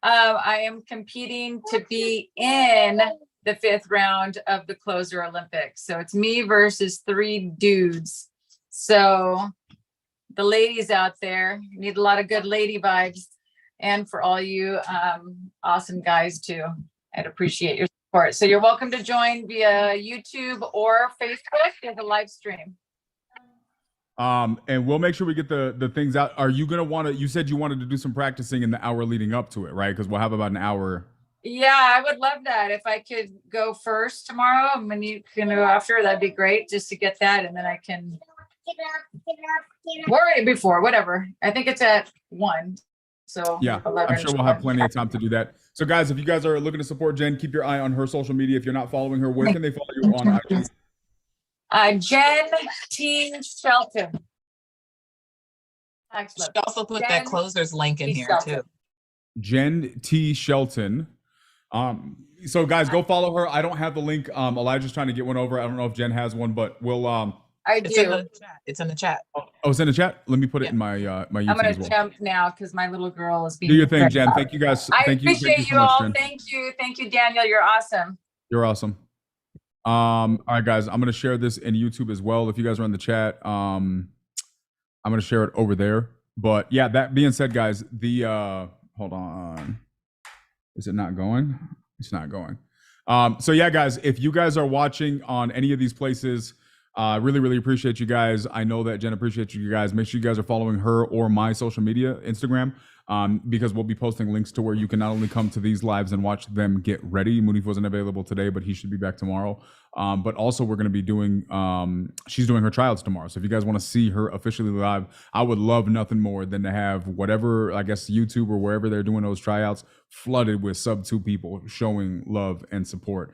I am competing to be in the 5th round of the Closer Olympics. So it's me versus 3 dudes. So the ladies out there need a lot of good lady vibes, and for all you awesome guys too. I'd appreciate your support. So you're welcome to join via YouTube or Facebook. There's a live stream. And we'll make sure we get the things out. Are you gonna want to? You said you wanted to do some practicing in the hour leading up to it, right? Because we'll have about an hour. Yeah, I would love that. If I could go first tomorrow and when you can go after, that'd be great, just to get that, and then I can or before, whatever. I think it's at 1. So yeah, 11, I'm sure we'll have plenty of time to do that. So guys, if you guys are looking to support Jen, keep your eye on her social media. If you're not following her, where can they follow you on IG? Jen T. Shelton. Should also put that Closer's link in here too. Jen T. Shelton. So guys, go follow her. I don't have the link. Elijah's trying to get one over. I don't know if Jen has one, but we'll I do. It's in the chat. Oh, it's in the chat. Let me put it in my my YouTube. I'm gonna as well. jump now because my little girl is being. Do your thing, Jen. Thank you guys. I Thank appreciate you you so much, all. Jen. Thank you, Daniel. You're awesome. You're awesome. All right, guys. I'm gonna share this in YouTube as well. If you guys are in the chat, I'm gonna share it over there. But yeah, that being said, guys, the hold on. Is it not going? It's not going. So yeah, guys, if you guys are watching on any of these places, really, really appreciate you guys. I know that Jen appreciates you guys. Make sure you guys are following her or my social media, Instagram, because we'll be posting links to where you can not only come to these lives and watch them get ready. Munif wasn't available today, but he should be back tomorrow. But also we're going to be doing, she's doing her tryouts tomorrow. So if you guys want to see her officially live, I would love nothing more than to have whatever, I guess, YouTube or wherever they're doing those tryouts flooded with sub 2 people showing love and support.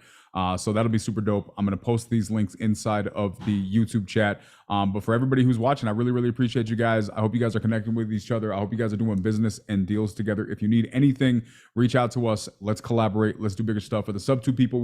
So that'll be super dope. I'm going to post these links inside of the YouTube chat. But for everybody who's watching, I really, really appreciate you guys. I hope you guys are connecting with each other. I hope you guys are doing business and deals together. If you need anything, reach out to us. Let's collaborate. Let's do bigger stuff for the sub 2 people.